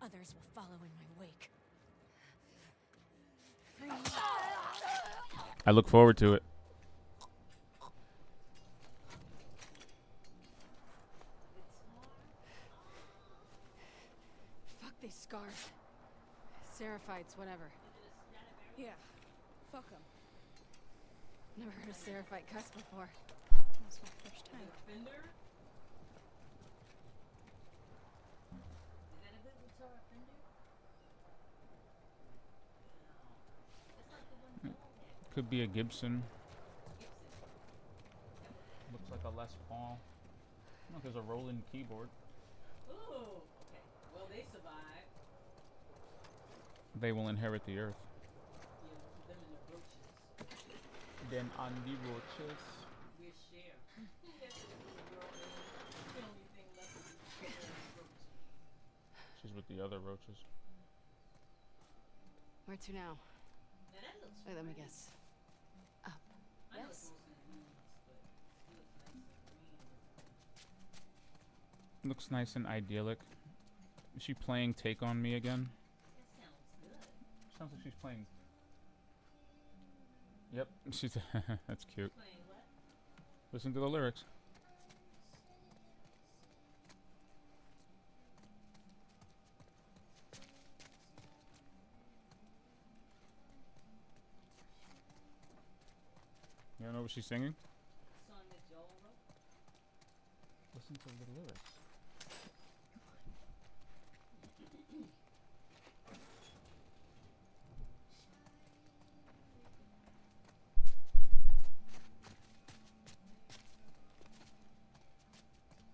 Others will follow in my wake. I look forward to it. Fuck these scars. Seraphites, whatever. Yeah, fuck them. Never heard a Seraphite cuss before. That's my first time. Could be a Gibson. Looks like a Les Paul. Look, there's a Roland keyboard. Ooh, okay. Well, they survived. They will inherit the earth. Yeah, them and the roaches. Then on the roaches. We're share. Yes, it's the girl. The only thing left is the roaches. She's with the other roaches. Where to now? Now that looks Wait, let me pretty. guess. Up. I know Yes? it's mostly weeds, but it looks nice and green. Looks nice and idyllic. Is she playing Take On Me again? That sounds good. Sounds like she's playing. Yep, she's. That's cute. Playing what? Listen to the lyrics. You don't know what she's singing? Song that Joel wrote? Listen to the lyrics.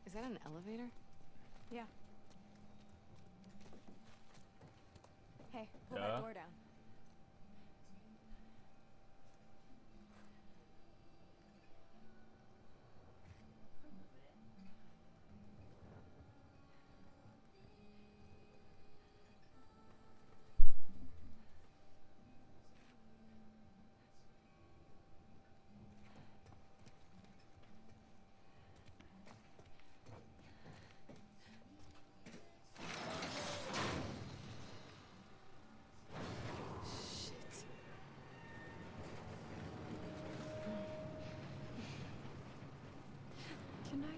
Is that an elevator? Yeah. Hey, pull Yeah? that door down. Can I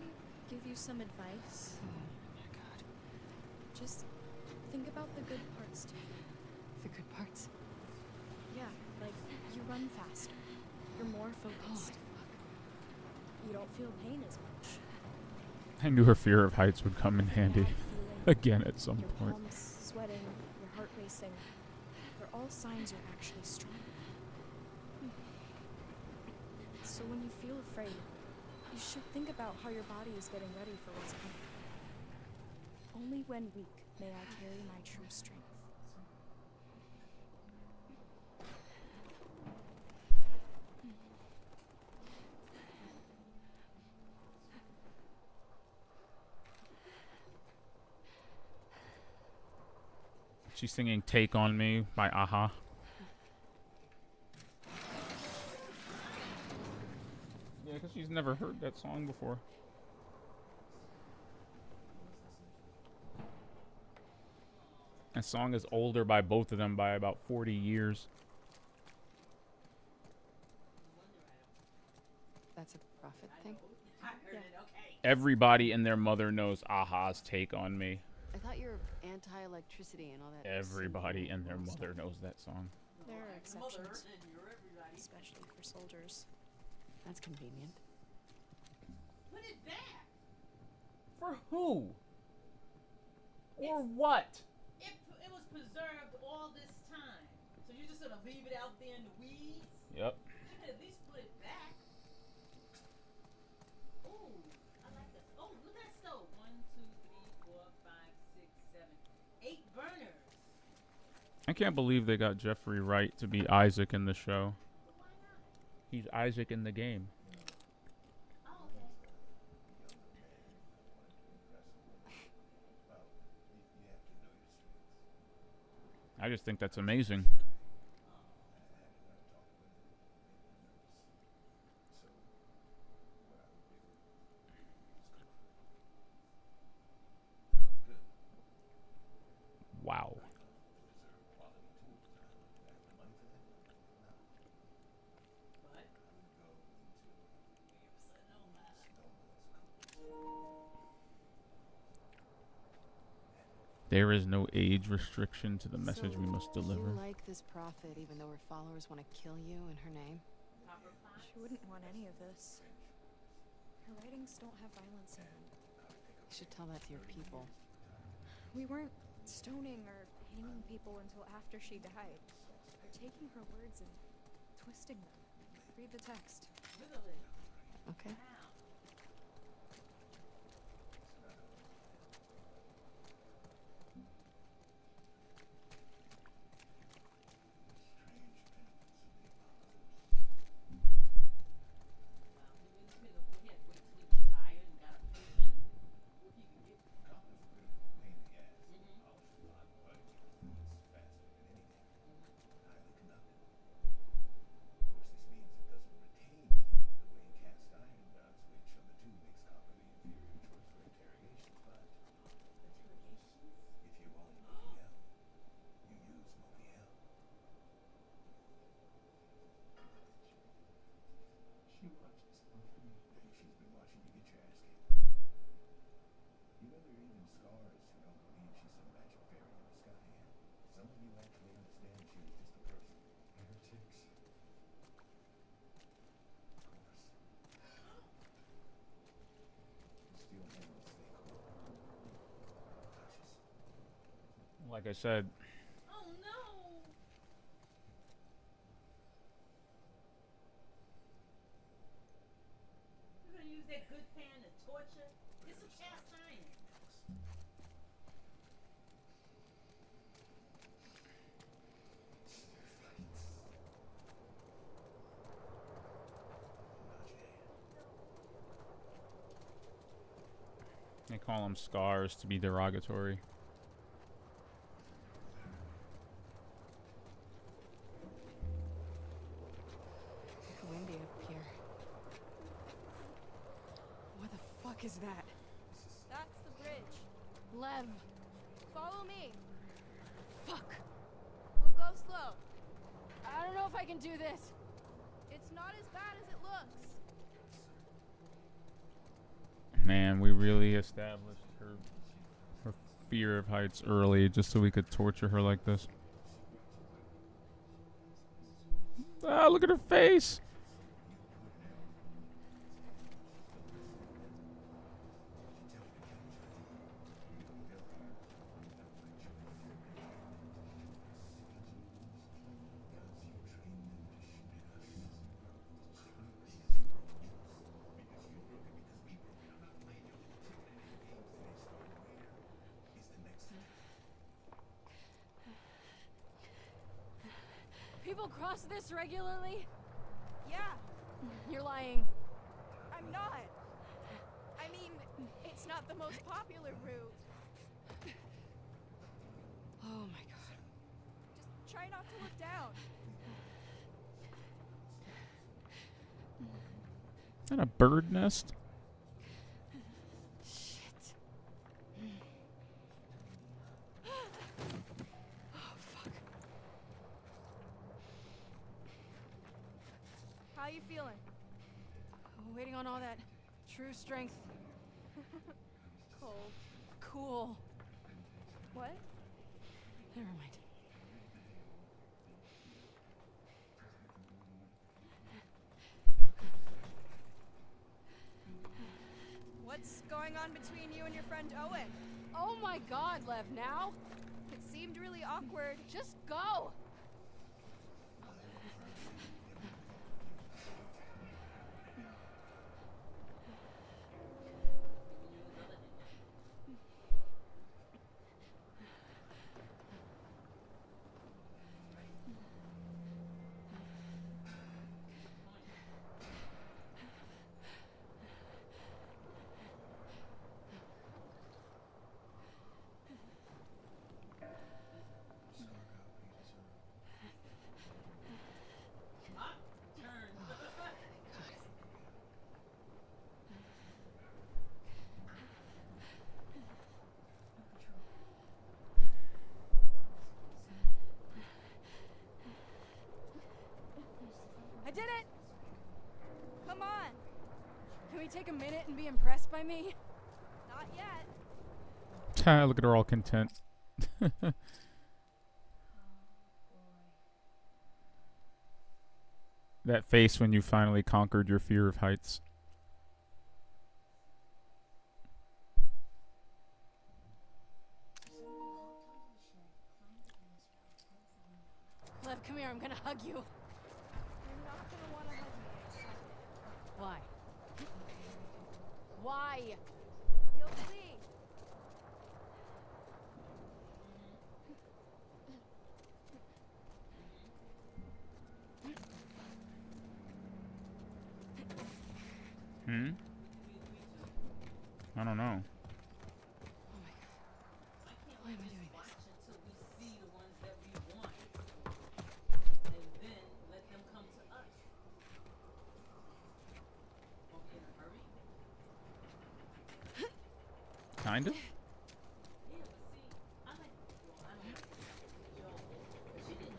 give you some advice? Oh my god. Just think about the good parts too. The good parts. Yeah, like you run faster. You're more focused. You don't feel pain as much. I knew her fear of heights would come in handy Bad feeling, again at some your point. palms sweating, your heart racing. They're all signs you're actually strong. So when you feel afraid, you should think about how your body is getting ready for what's coming. Only when weak may I carry my true strength. She's singing Take On Me by Aha. Yeah, because she's never heard that song before. That song is older by both of them by about 40 years. That's a profit thing? I heard it, okay. Everybody and their mother knows Aha's Take On Me. I thought you were anti-electricity and all that. Everybody and their mother knows that song. There are Alright, your mother exceptions, and you're everybody. especially for soldiers. That's convenient. Put it back. For who? Or what? It was preserved all this time. So you're just gonna leave it out there in the weeds? Yep. You could at least put it back. Ooh, I like this. Oh, look at that stove. 1, 2, 3, 4, 5, 6, 7, 8 burners. I can't believe they got Jeffrey Wright to be Isaac in the show. Why not? He's Isaac in the game. Oh, okay. I just think that's amazing. Wow. But There is no age restriction to the message So, we must You deliver. like this prophet even though her followers want to kill you in her name? copper pot. She wouldn't want any of this. Her writings don't have violence in them. You should tell that to your people. We weren't stoning or hanging people until after she died. We're taking her words and twisting them. Read the text. Really? Okay. Wow. Well, he means me to he had to wait till he retired and got a pension. If he could get. Like I said, Oh no! You're gonna use that good pan to torture? It's a cast iron. they call them scars to be derogatory. It's windy up here. What the fuck is that? That's the bridge. Lev! Follow me. Fuck! We'll go slow. I don't know if I can do this. It's not as bad as it looks. Man, we really established her fear of heights early just so we could torture her like this. Ah, look at her face. People cross this regularly? Yeah, You're lying. I'm not. I mean, it's not the most popular route. Oh my god. Just try not to look down. Is that a bird nest? Shit. Oh fuck. How you feeling? Waiting on all that true strength. Cold. Cool. What? Never mind. What's going on between you and your friend Owen? Oh my god, Lev, now? It seemed really awkward. Just go! they take a minute and be impressed by me? Not yet. Look at her all content. That face when you finally conquered your fear of heights. Lev, come here. I'm gonna hug you. You're not gonna want to hug me in a second. Why? Why? You'll see. Hmm? I don't know. Oh my god. Why am I doing Watch this? until we see the ones that we want. And then let them come to us. Are we in a hurry? Kind of? Yeah, but see, I like, well, I don't like Joe. But she they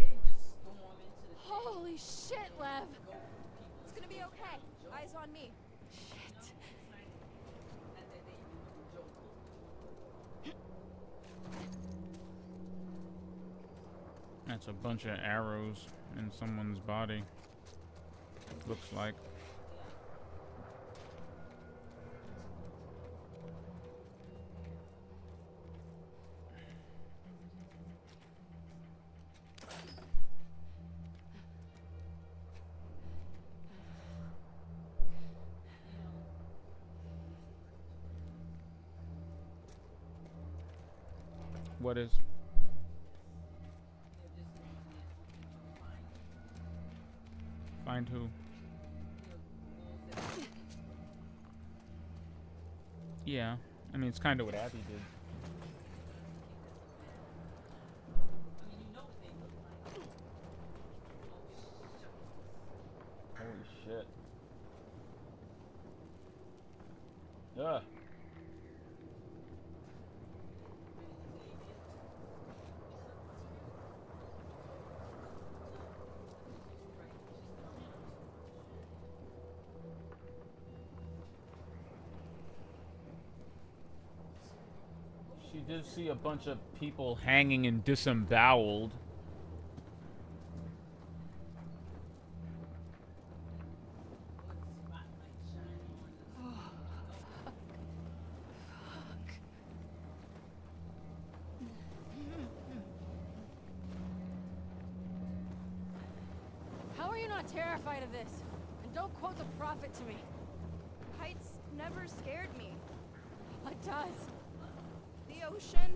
didn't just storm into the thing Holy shit, Lev! and go through people. It's gonna be okay. Eyes on me. Shit. That they even knew Joe looked. That's a bunch of arrows in someone's body. Looks like. What is? Find who? Yeah, I mean it's kind of what Abby did. I mean, you know what they look like. Holy shit. Ugh. She did see a bunch of people hanging and disemboweled. How are you not terrified of this? And don't quote the prophet to me. Heights never scared me. What does? The ocean,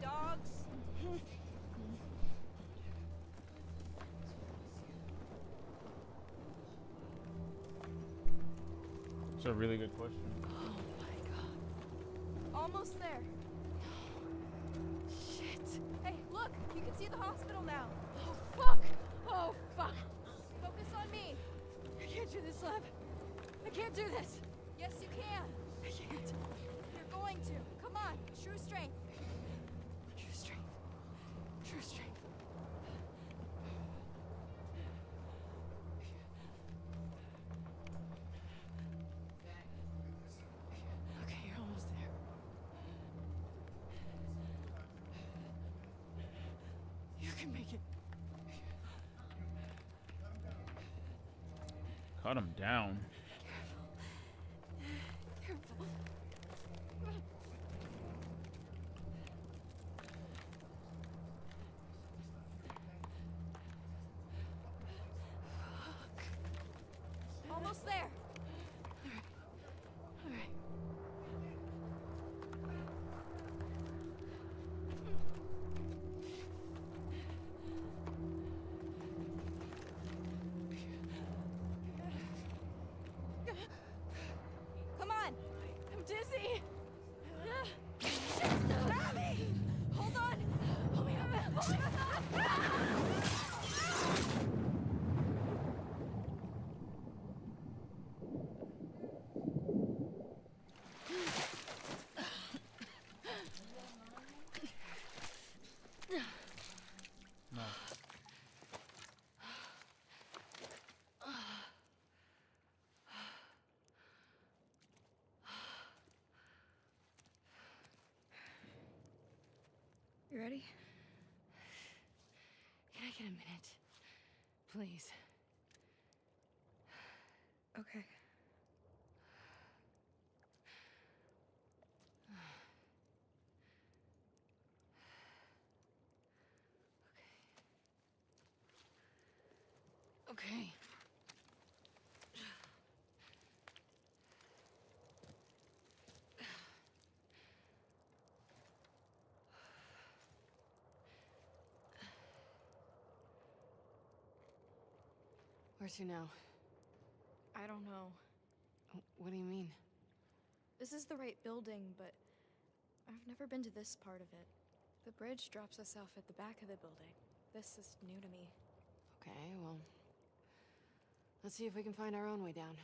dogs. It's a really good question. Oh my god. Almost there. Shit. Hey, look! You can see the hospital now. Oh fuck! Oh fuck! Focus on me. I can't do this, Lev. I can't do this. Yes, you can. I can't. You're going to. Come on. True strength. True strength. True strength. Okay, you're almost there. You can make it. Cut him down. Careful. Almost there. All right. Take it a minute. Please. Okay. Okay. Where to now? I don't know. What do you mean? This is the right building, but I've never been to this part of it. The bridge drops us off at the back of the building. This is new to me. Okay, well... let's see if we can find our own way down.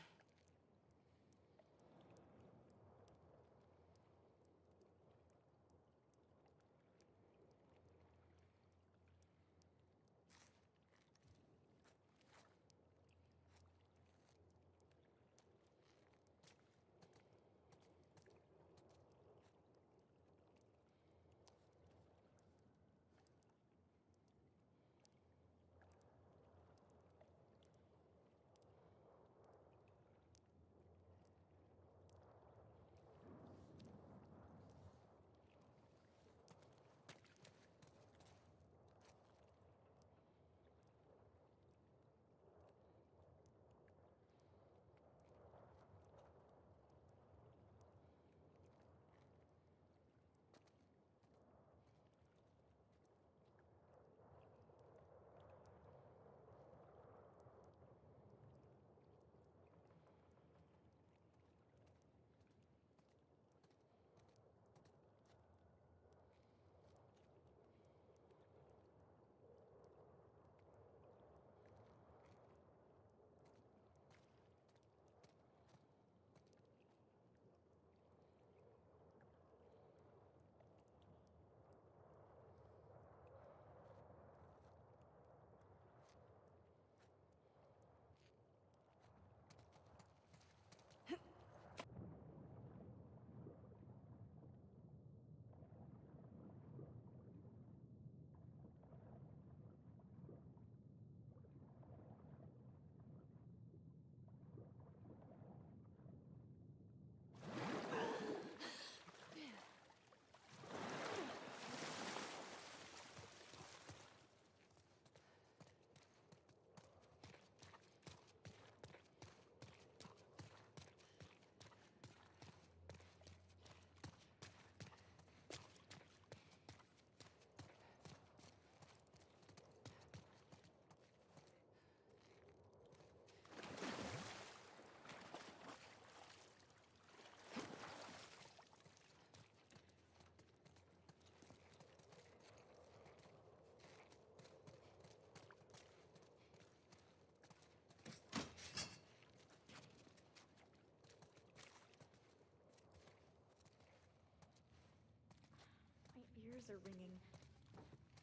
My ears are ringing.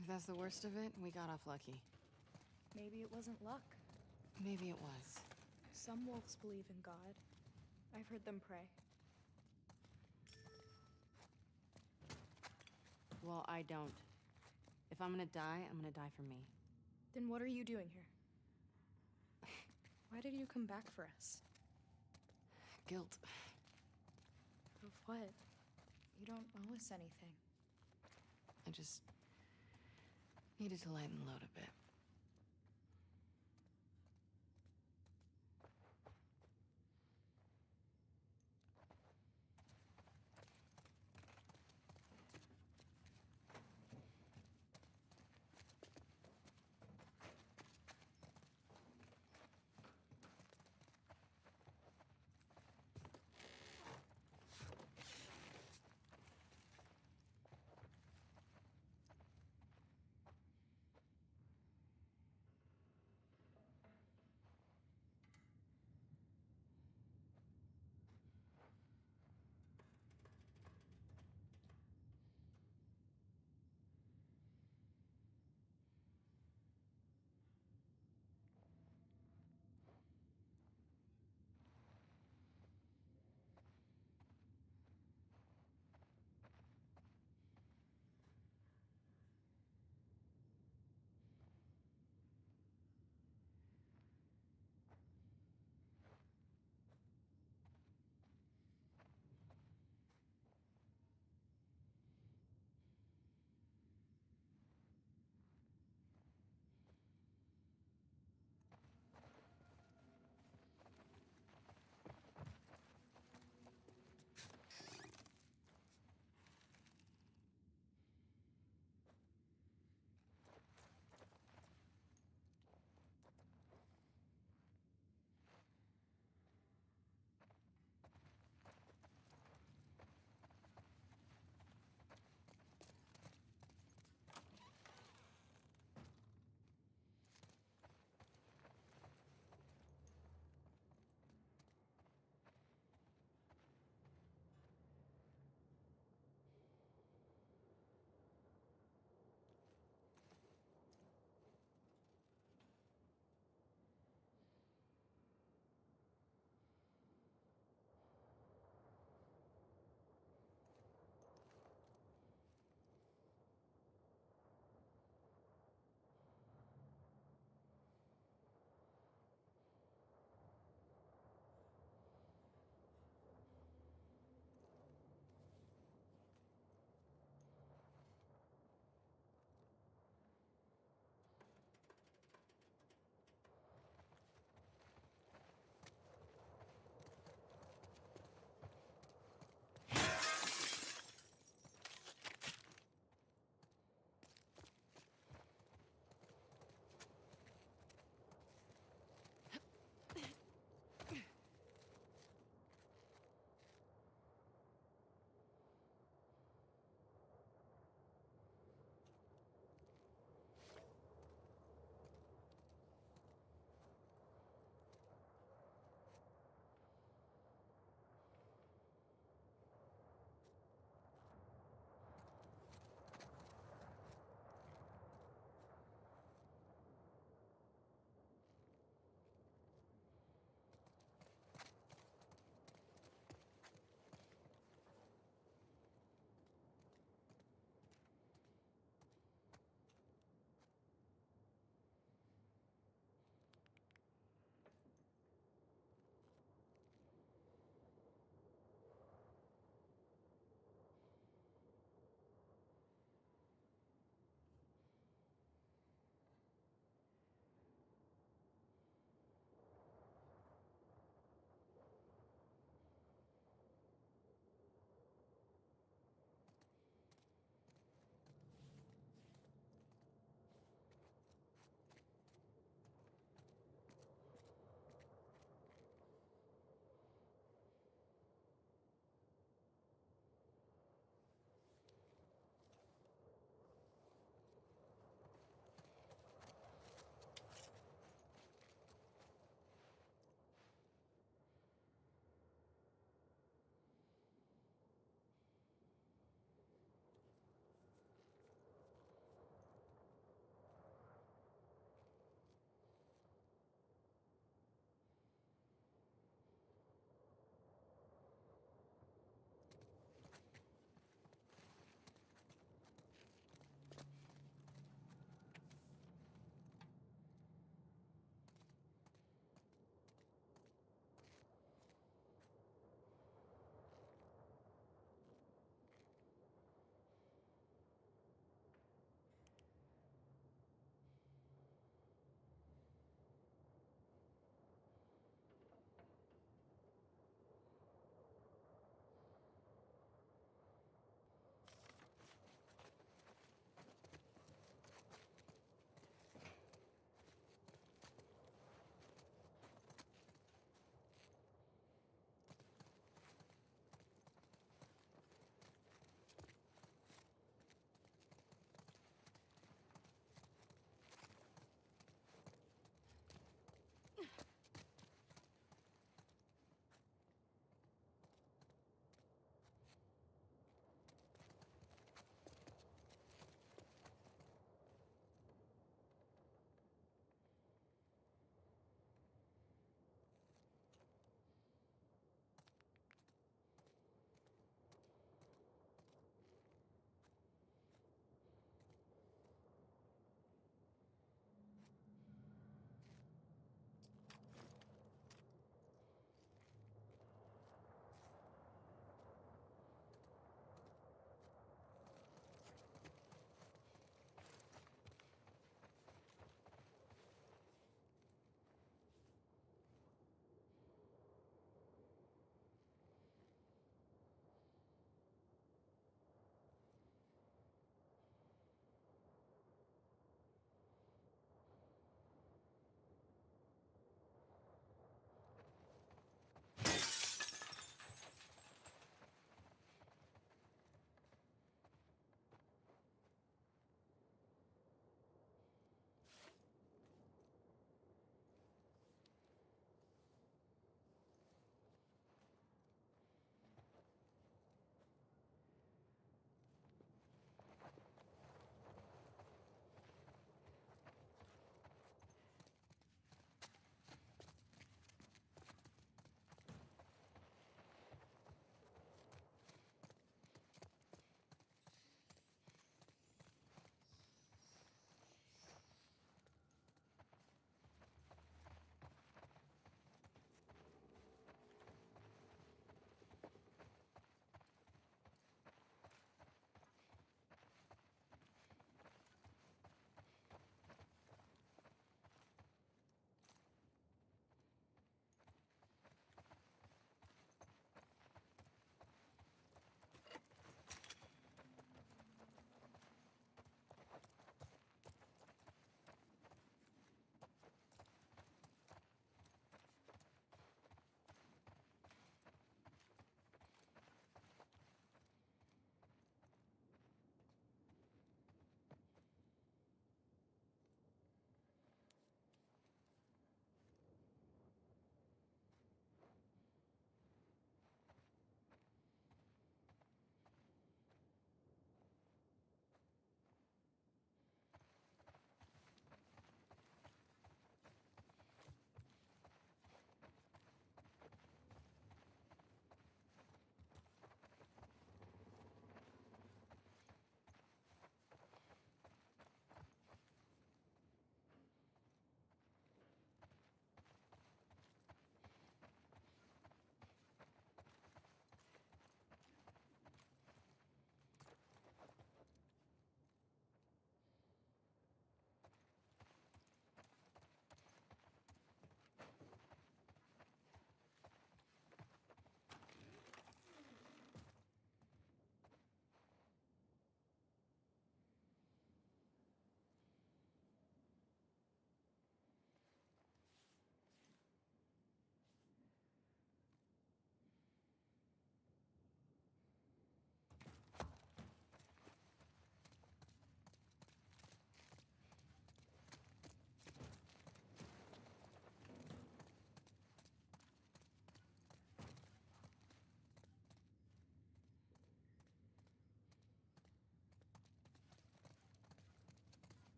If that's the worst of it, we got off lucky. Maybe it wasn't luck. Maybe it was. Some wolves believe in God. I've heard them pray. Well, I don't. If I'm gonna die, I'm gonna die for me. Then what are you doing here? Why did you come back for us? Guilt. Of what? You don't owe us anything. I just... needed to lighten the load a bit.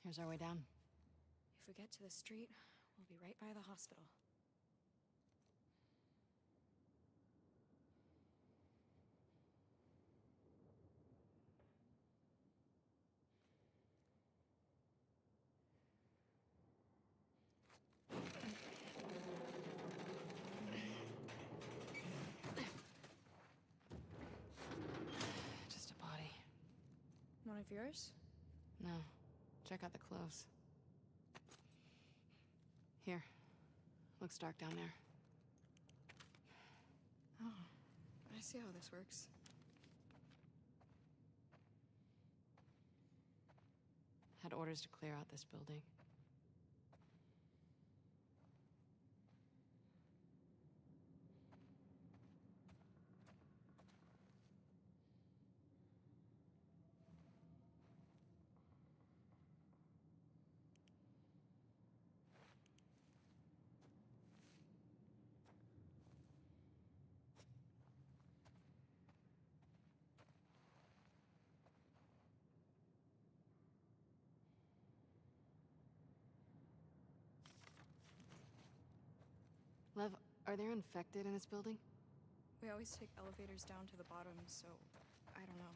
Here's our way down. If we get to the street, we'll be right by the hospital. Just a body. One of yours? No. Check out the clothes. Here. Looks dark down there. Oh, I see how this works. Had orders to clear out this building. Lev, are there infected in this building? We always take elevators down to the bottom, so I don't know.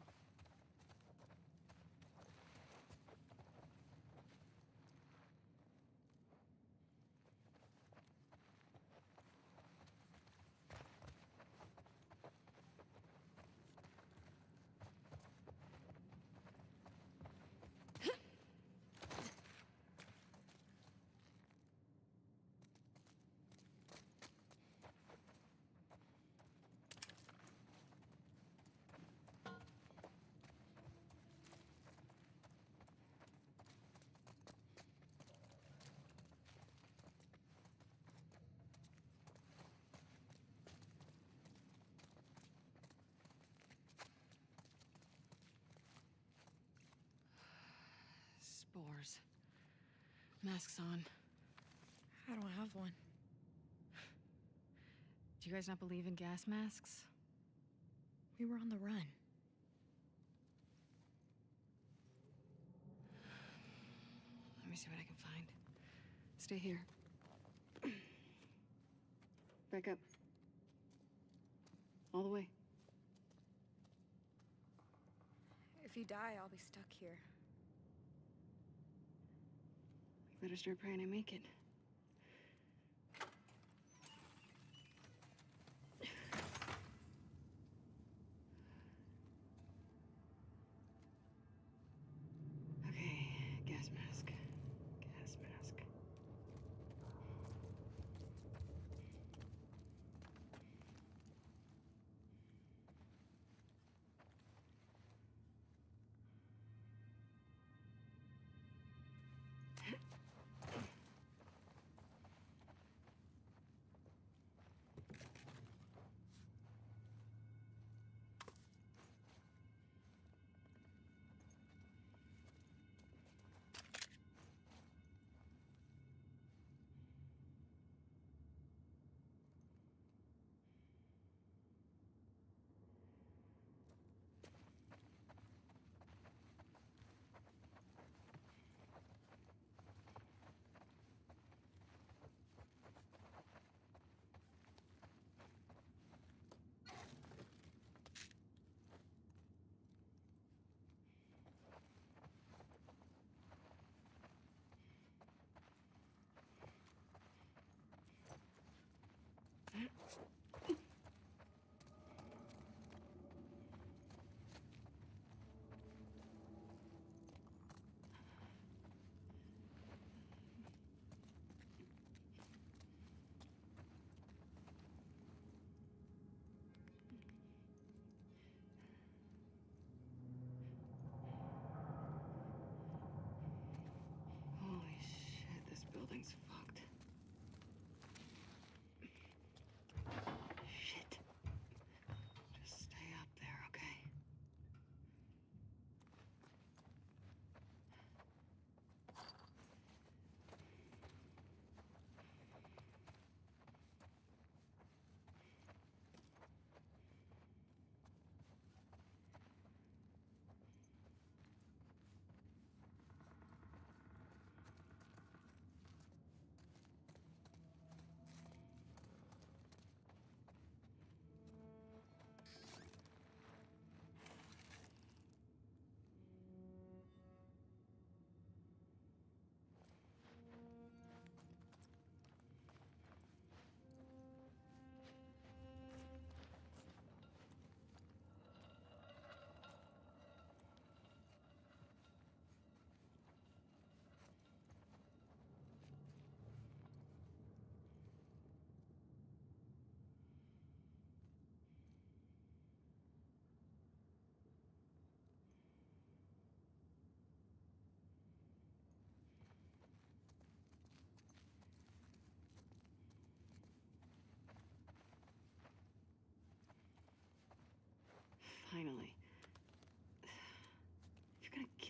Spores. Masks on. I don't have one. Do you guys not believe in gas masks? We were on the run. Let me see what I can find. Stay here. Back up. All the way. If you die, I'll be stuck here. We better start praying I make it. Okay, gas mask. Gas mask.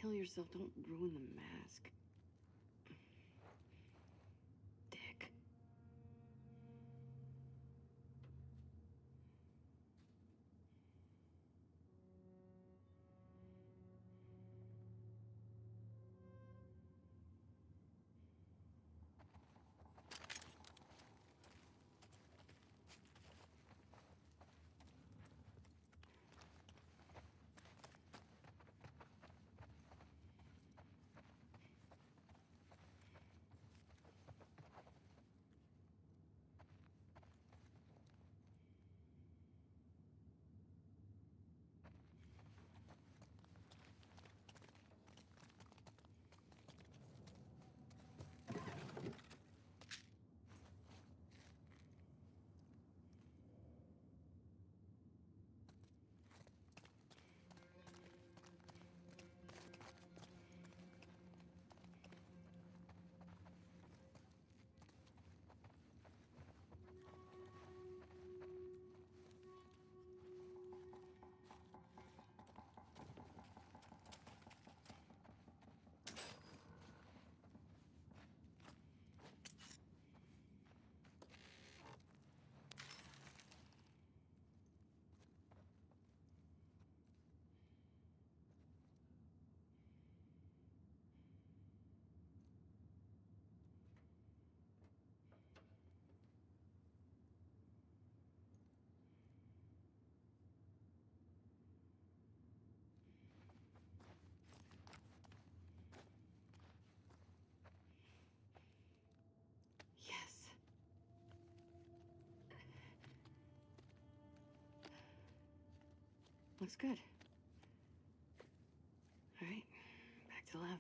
kill yourself, don't ruin the mask. Dick. Yes. Looks good. All right, back to Lev.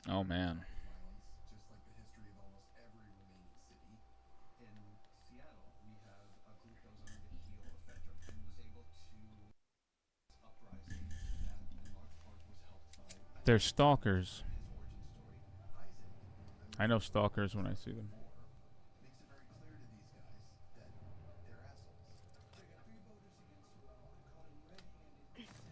Oh man. violence, just like the history of almost every remaining city. In Seattle, we have a group that was under the heel of Fedra and was able to uprising that in large part was helped by They're stalkers. his origin story. Isaac, I know stalkers when I see them. makes it very clear to these guys that they're assholes. They got 3 voters against the wall. I caught him red-handed saying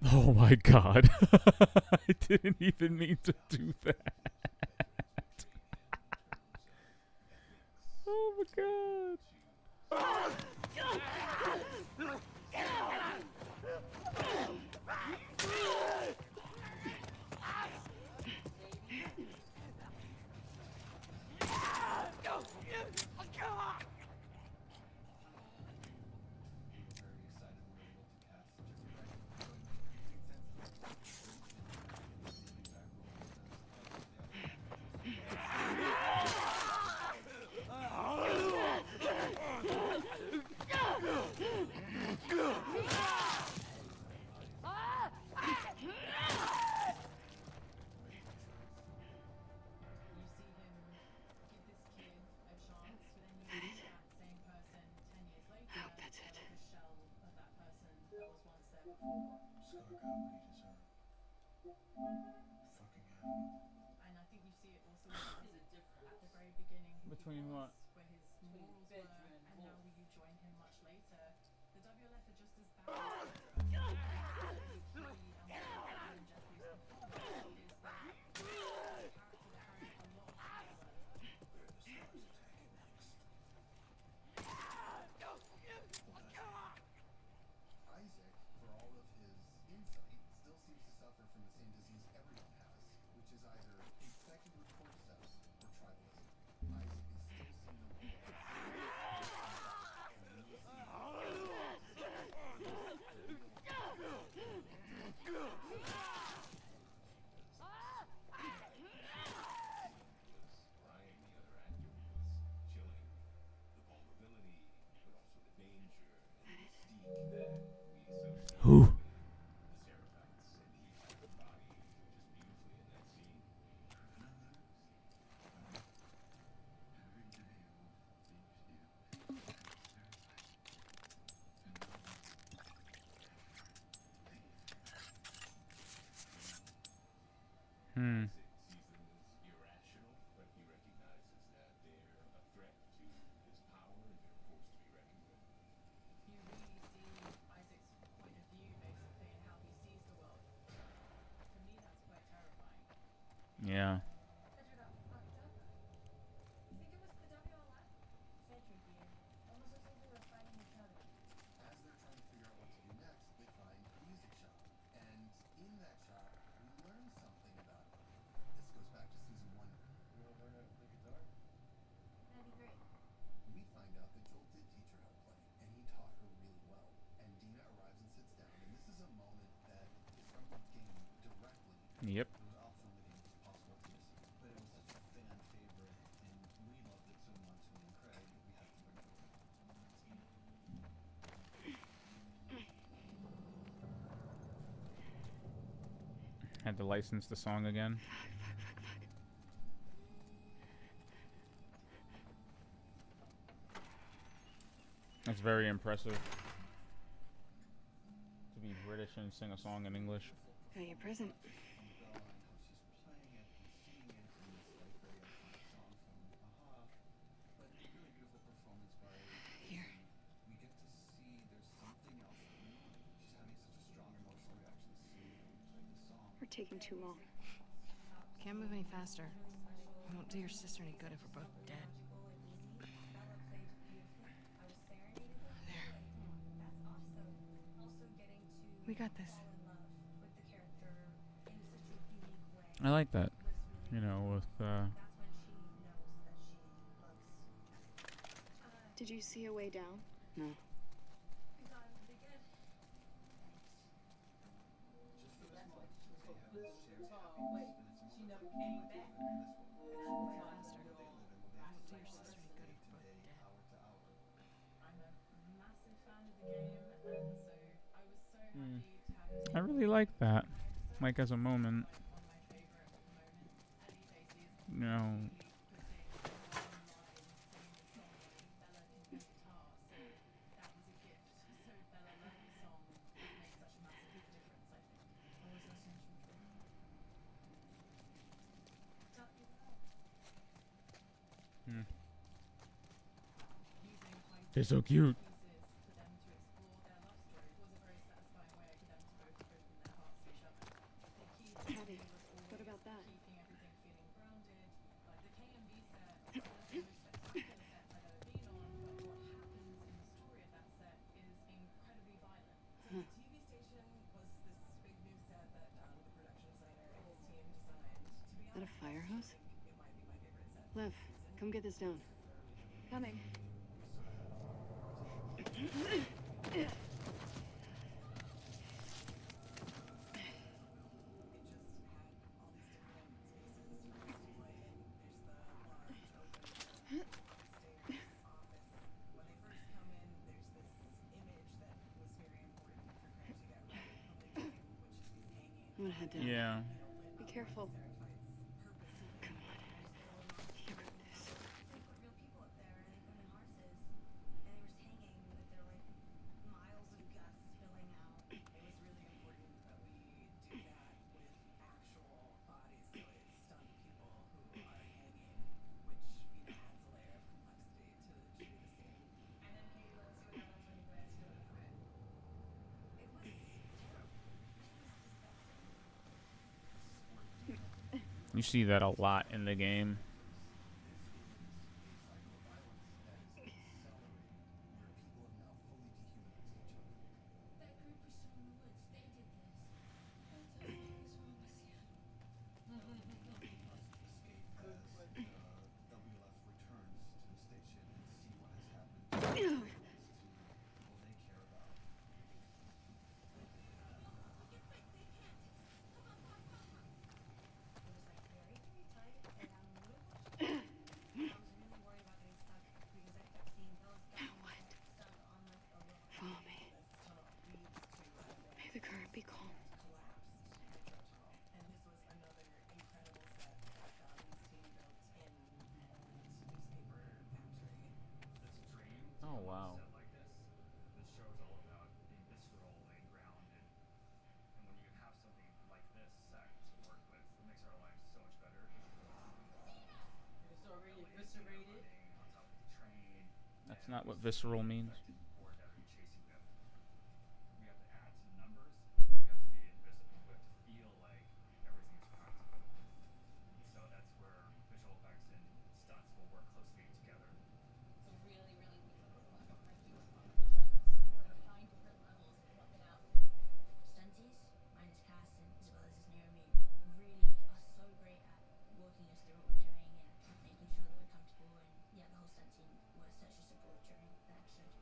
Oh my god. I didn't even mean to do that. Oh my god. You see him give this kid a chance, but then you meet that same person 10 years later. I hope that's it. Like a shell of that person that was once there before. Scar got what he deserved. Fucking animal. And I think you see it also at the very beginning who Between he what? was, where his morals were, and now you join him much later. The WLF are just as bad as Fedra. And what you see and what you find in Jeffrey's performance is that he's a character that has a lot of power. Where are the Scars attacking next? Isaac, for all of his insight, still seems to suffer from the same disease everyone has, which is either infected with cordyceps or tribalism. Isaac is still seen the world Who? Hmm. You really see Isaac's point of view, basically, and how he sees the world. To me, that's quite terrifying. Yeah. Fedra got fucked up. You think it was the WLF? Fedra did. Almost looks like they were fighting each other. As they're trying to figure out what to do next, they find a music shop. And in that shop, we learn something about it. This goes back to season 1. You want to learn how to play guitar? That'd be great. We find out that Joel did teach her how to play, and he taught her really well. And Dina arrives and sits down, and this is a moment that is from the game directly. Yep. It was optional in the game, it was possible to miss, but it was such a fan favorite, and we loved it so much. Me and Craig, we had to bring it over. Had to license the song again. That's very impressive. To be British and sing a song in English. Got your present. Bella and how she's playing it and singing it in this like very iconic song from Aha. But a really beautiful performance by Here. we get to see there's something else going on. She's having such a strong emotional reaction to see when we play the song. We're taking too long. Can't move any faster. We won't do your sister any good if we're both dead. There. We got this. I like that. You know, with Did you see a way down? No. never came back. Play faster. What they live in, what they Won't do live your their sister lives any good day if to we're both day, dead. hour to hour. I'm a massive fan of the game, and so I was so Hmm. happy to have him I take the really lead like that. in my episode. Like as a moment, Like one of my favorite moments. Ellie Facey is you know. completely putting one line singing the song, and Bella can play guitar, so that was a gift. So Bella learnt the song. That made such a massive difference, I think. What was listening to for? Hmm. Using high They're so cute. pieces for them to explore their love story was a very satisfying way for them to both open their hearts to each other. The key for Howdy. me was always What about that? keeping everything feeling grounded. Like the KMB set is one of the most spectacular sets I've ever been on, but what happens in the story of that set is incredibly violent. So the TV station was this big new set that the production designer and his team designed. To be Is that a honest, fire I hose? think it might be my favorite set Lev, this season. come get this down. Coming. It just had all these different spaces for us to play in. There's the large open upstairs office. When they first come in, there's this image that was very important for Craig to get right from the game, which is he's hanging. I'm gonna head down. Yeah. Lit Be up careful. like Seraphite's purposefully. Come on. You got this. They put real people up there and they put them in harnesses and they were just hanging with their like miles of guts spilling out. It was really important that we do that with actual bodies, so it's stunt people who are hanging, which adds a layer of complexity to shooting the scene. And then hey, let's see what happens when you glance into the foot. It was terrible. It was disgusting. You see that a lot in the game. That group we saw in the woods, they did this. What the hell is wrong with you? WLF returns to the station and see what has happened to people they care about. It was like very, very tight and I'm a little cautious. I was really worried about getting stuck because I kept seeing Bella stuck on like, stuck on like a rock. Follow me. This tunnel leads to a May the current be calm. collapsed hydro tunnel. And this was another incredible set that Lee's team built in newspaper factory. This dream to Oh, come on wow. a set like this show is all about being visceral and grounded. And when you have something like this set to work with, it makes our lives so much better. It's already eviscerated. Running on top of the train. That's and not what it's visceral means. affected board that are chasing them. We have to add some numbers, but we have to be invisible. We have to feel like everything is practical. And so that's where visual effects and stunts will work closely together. It's a really, really beautiful look. Like you on push-ups, we're trying different levels and pluck it out. Stunties, minus Cass and as well as his Naomi, really are so great at walking us through what we're doing and making sure that we're comfortable. And yeah, the whole stunt team was such a support during the episode.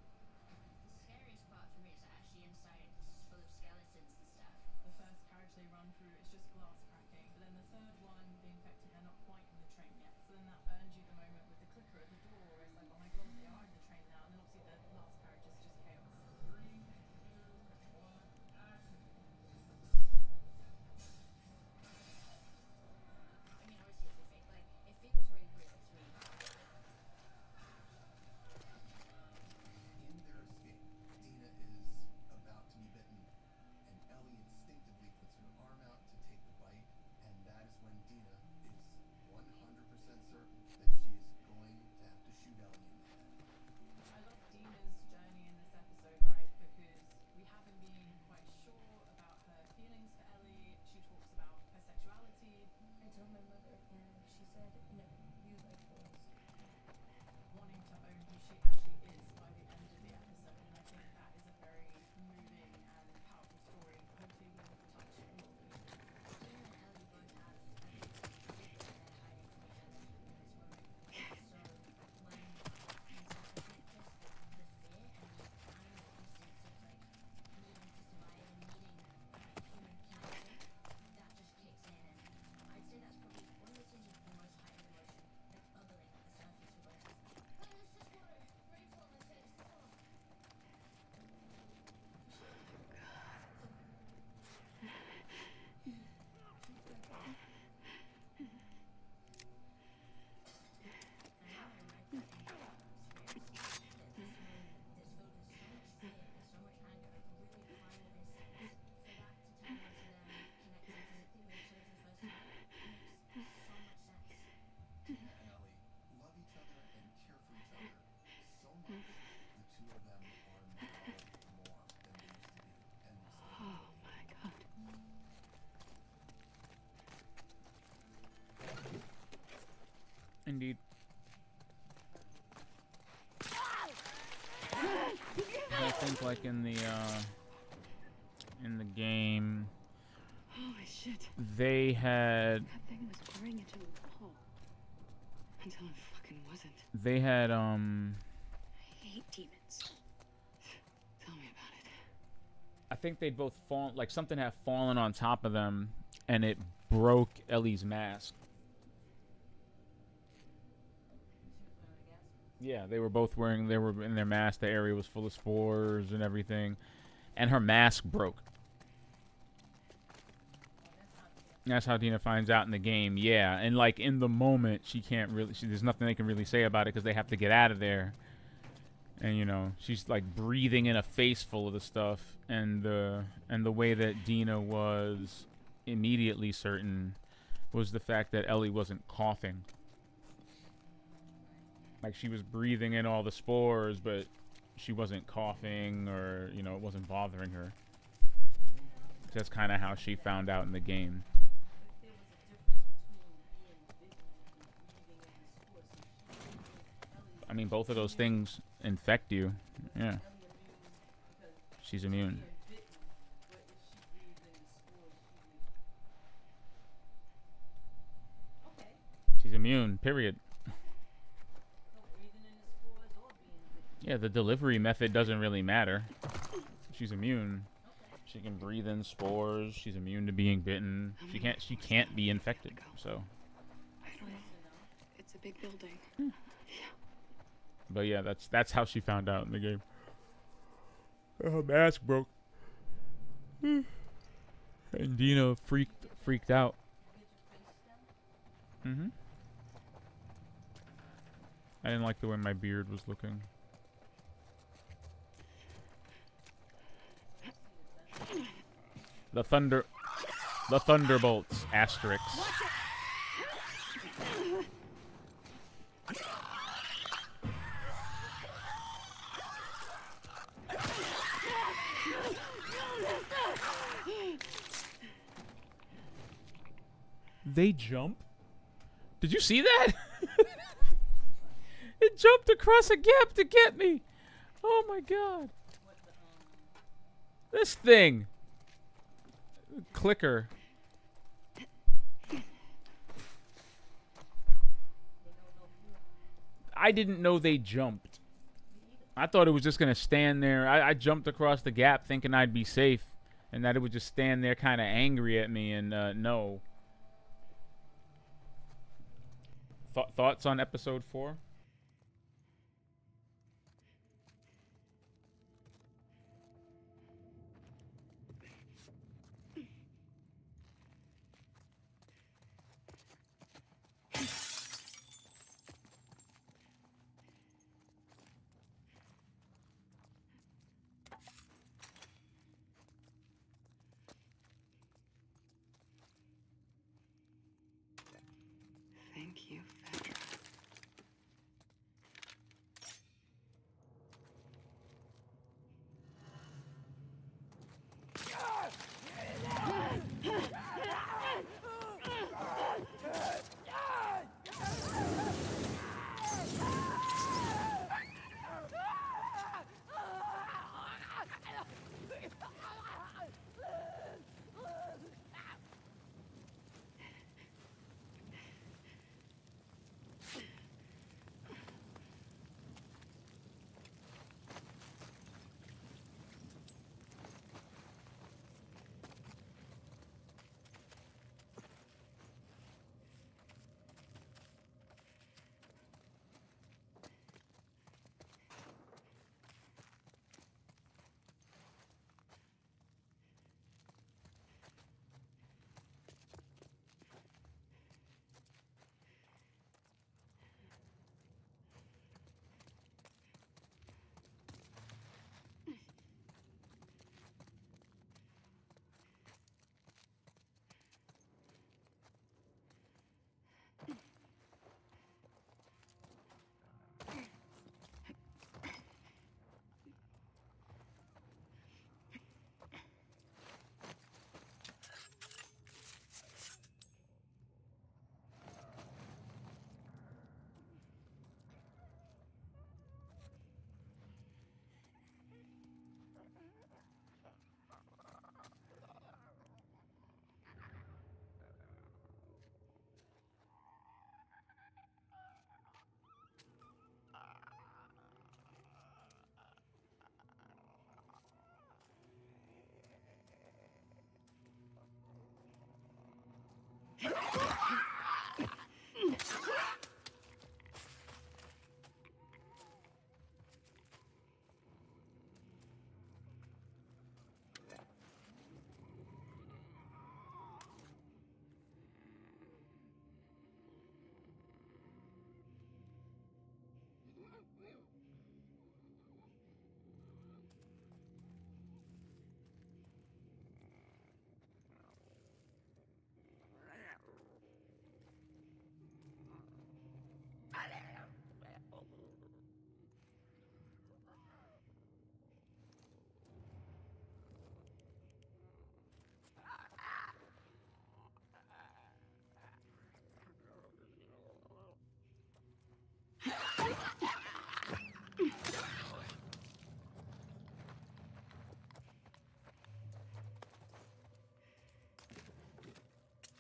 Indeed. I think like in the game Holy shit. they had That thing was growing into a wall. Until it fucking wasn't. they had I hate demons. Tell me about it. I think they'd both fallen, like something had fallen on top of them and it broke Ellie's mask. Yeah, they were both wearing, they were in their mask. The area was full of spores and everything. And her mask broke. That's how Dina finds out in the game. Yeah, and like in the moment, she can't really, there's nothing they can really say about it because they have to get out of there. And you know, she's like breathing in a face full of the stuff. And the way that Dina was immediately certain was the fact that Ellie wasn't coughing. Like she was breathing in all the spores, but she wasn't coughing or, you know, it wasn't bothering her. That's kind of how she found out in the game. I mean, both of those things infect you. Yeah. She's immune. She's immune, period. Yeah, the delivery method doesn't really matter. She's immune. She can breathe in spores. She's immune to being bitten. She can't be infected. So. It's a big building. But yeah, that's how she found out in the game. Her mask broke. And Dina freaked out. Mm-hmm. I didn't like the way my beard was looking. The Thunderbolts asterisk. They jump? Did you see that? It jumped across a gap to get me. Oh my god. This thing. Clicker. I didn't know they jumped. I thought it was just going to stand there. I jumped across the gap thinking I'd be safe and that it would just stand there kind of angry at me, and no. Thoughts on episode 4? Thank you, Fedra.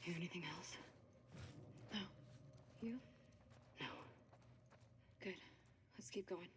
Hear anything else? No. You? No. Good. Let's keep going.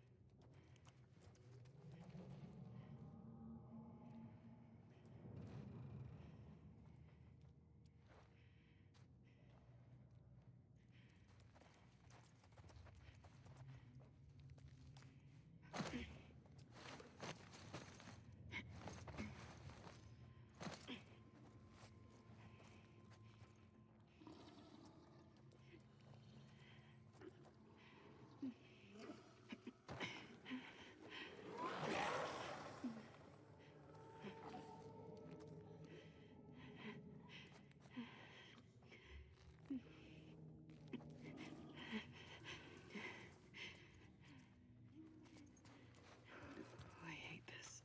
I hate this.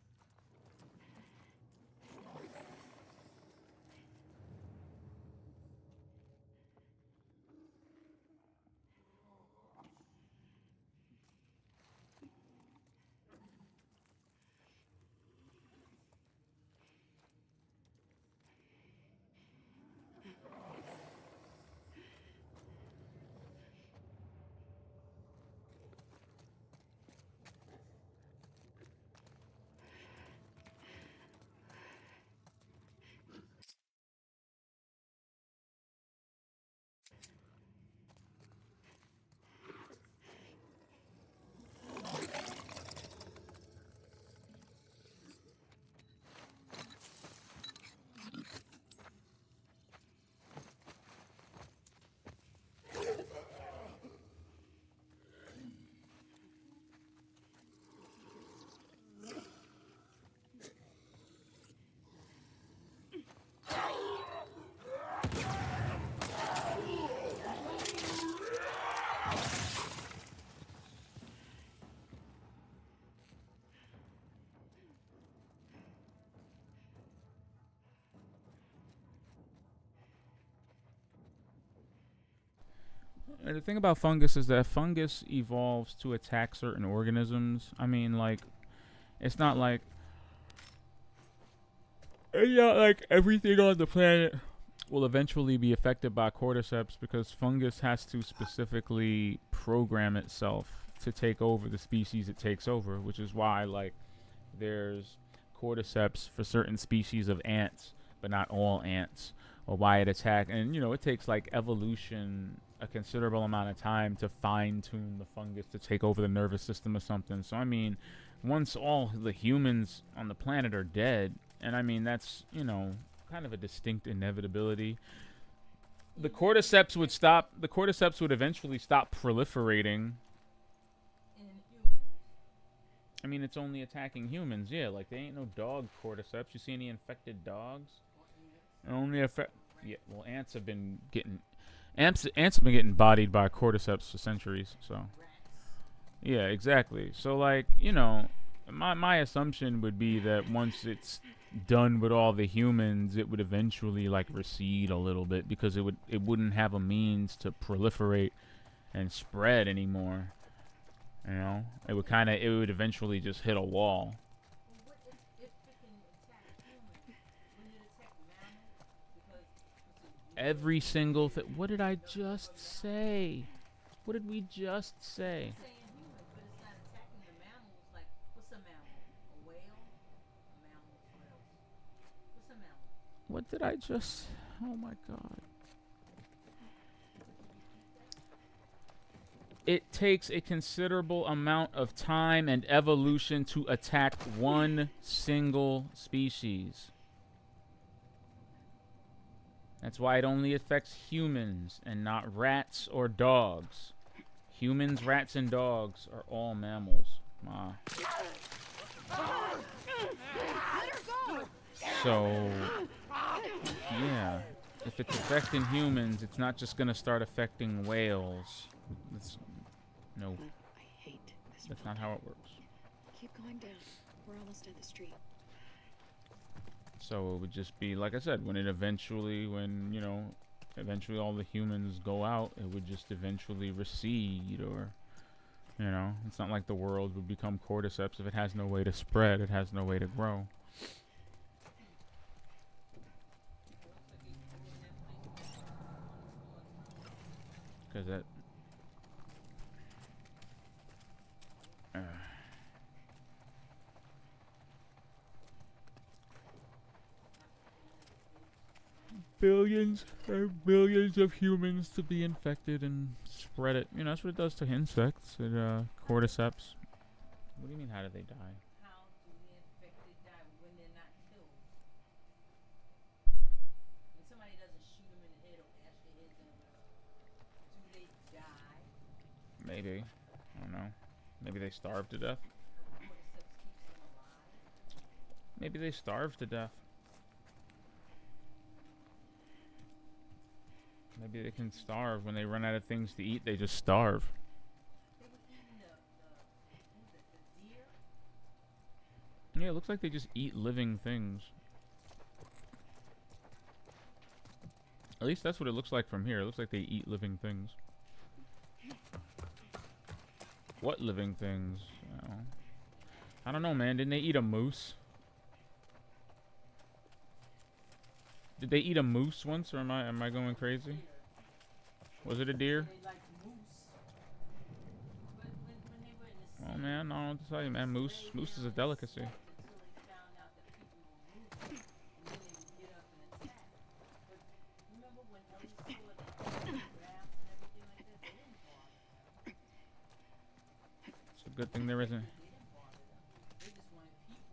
And the thing about fungus is that fungus evolves to attack certain organisms. I mean, like, it's not like everything on the planet will eventually be affected by cordyceps, because fungus has to specifically program itself to take over the species it takes over, which is why, like, there's cordyceps for certain species of ants, but not all ants, or why it attack. And, you know, it takes, like, evolution a considerable amount of time to fine-tune the fungus to take over the nervous system or something. So, I mean, once all the humans on the planet are dead, and I mean, that's, you know, kind of a distinct inevitability, the cordyceps would eventually stop proliferating. In humans. I mean, it's only attacking humans, yeah. Like, there ain't no dog cordyceps. You see any infected dogs? Only affect. Yeah, well, ants have been getting bodied by cordyceps for centuries. So, yeah, exactly. So, like, you know, my assumption would be that once it's done with all the humans, it would eventually, like, recede a little bit, because it wouldn't have a means to proliferate and spread anymore. You know, it would eventually just hit a wall. What if it can attack humans? Wouldn't it attack mammals? Because Every single thing. What did I just say? What did we just say? it's saying humans, but it's not attacking the mammals. Like, what's a mammal? A whale? A mammal? What else? What's a mammal? What did I just? Oh my god. it takes a considerable amount of time and evolution to attack one single species. That's why it only affects humans and not rats or dogs. Humans, rats, and dogs are all mammals. So, yeah, if it's affecting humans, it's not just gonna start affecting whales. No, I hate this. that's not how it works. Keep going down. We're almost at the street. So it would just be, like I said, when eventually all the humans go out, it would just eventually recede, or, it's not like the world would become cordyceps. If it has no way to spread, it has no way to grow. Because that... billions and billions of humans to be infected and spread it. That's what it does to insects. Cordyceps. What do you mean, how do they die? How do the infected die when they're not killed? When somebody doesn't shoot them in the head or bash their heads in, do they die? Maybe. I don't know. Maybe they starve to death. Cordyceps keeps them alive. Maybe they starve to death. Maybe they can starve. When they run out of things to eat, they just starve. They were eating the deer. Yeah, it looks like they just eat living things. At least that's what it looks like from here. It looks like they eat living things. What living things? I don't know, man. Didn't they eat a moose? Did they eat a moose once, or am I going crazy? Was it a deer? They like moose. When they were in the Oh man, I don't know what to tell you, man. Moose is a delicacy. until they found out that people were moving, and then they would get up and attack. But remember when Ellie saw the grass and everything like that? They didn't bother. It's a good thing there isn't. They didn't bother them. They just wanted people.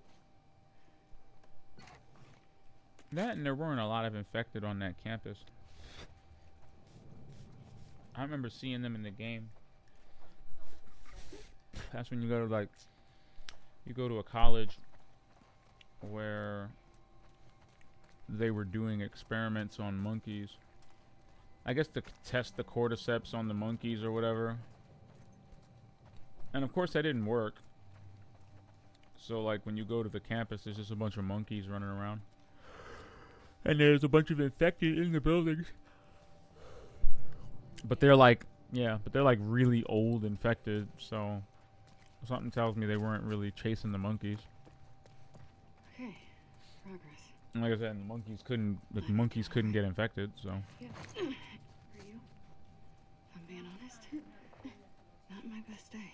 That, and there weren't a lot of infected on that campus. I remember seeing them in the game. That's when you go to a college where they were doing experiments on monkeys. I guess to test the cordyceps on the monkeys or whatever. And of course that didn't work. So like when you go to the campus, there's just a bunch of monkeys running around. And there's a bunch of infected in the buildings. But they're like really old infected, so something tells me they weren't really chasing the monkeys. Okay, progress. And like I said, the monkeys couldn't get infected, so. Yeah. For you, if I'm being honest, not my best day.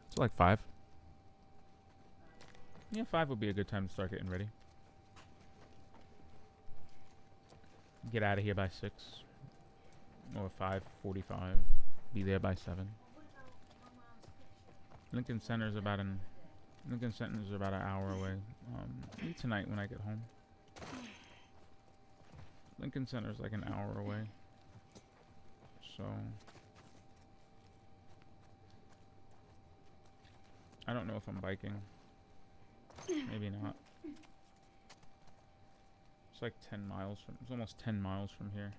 It's like 5. Yeah, 5 would be a good time to start getting ready. Get out of here by 6. Or 5:45. Be there by 7. Lincoln Center is about an hour away. Maybe tonight when I get home. Lincoln Center is like an hour away. So I don't know if I'm biking. Maybe not. It's like 10 miles from. It's almost 10 miles from here.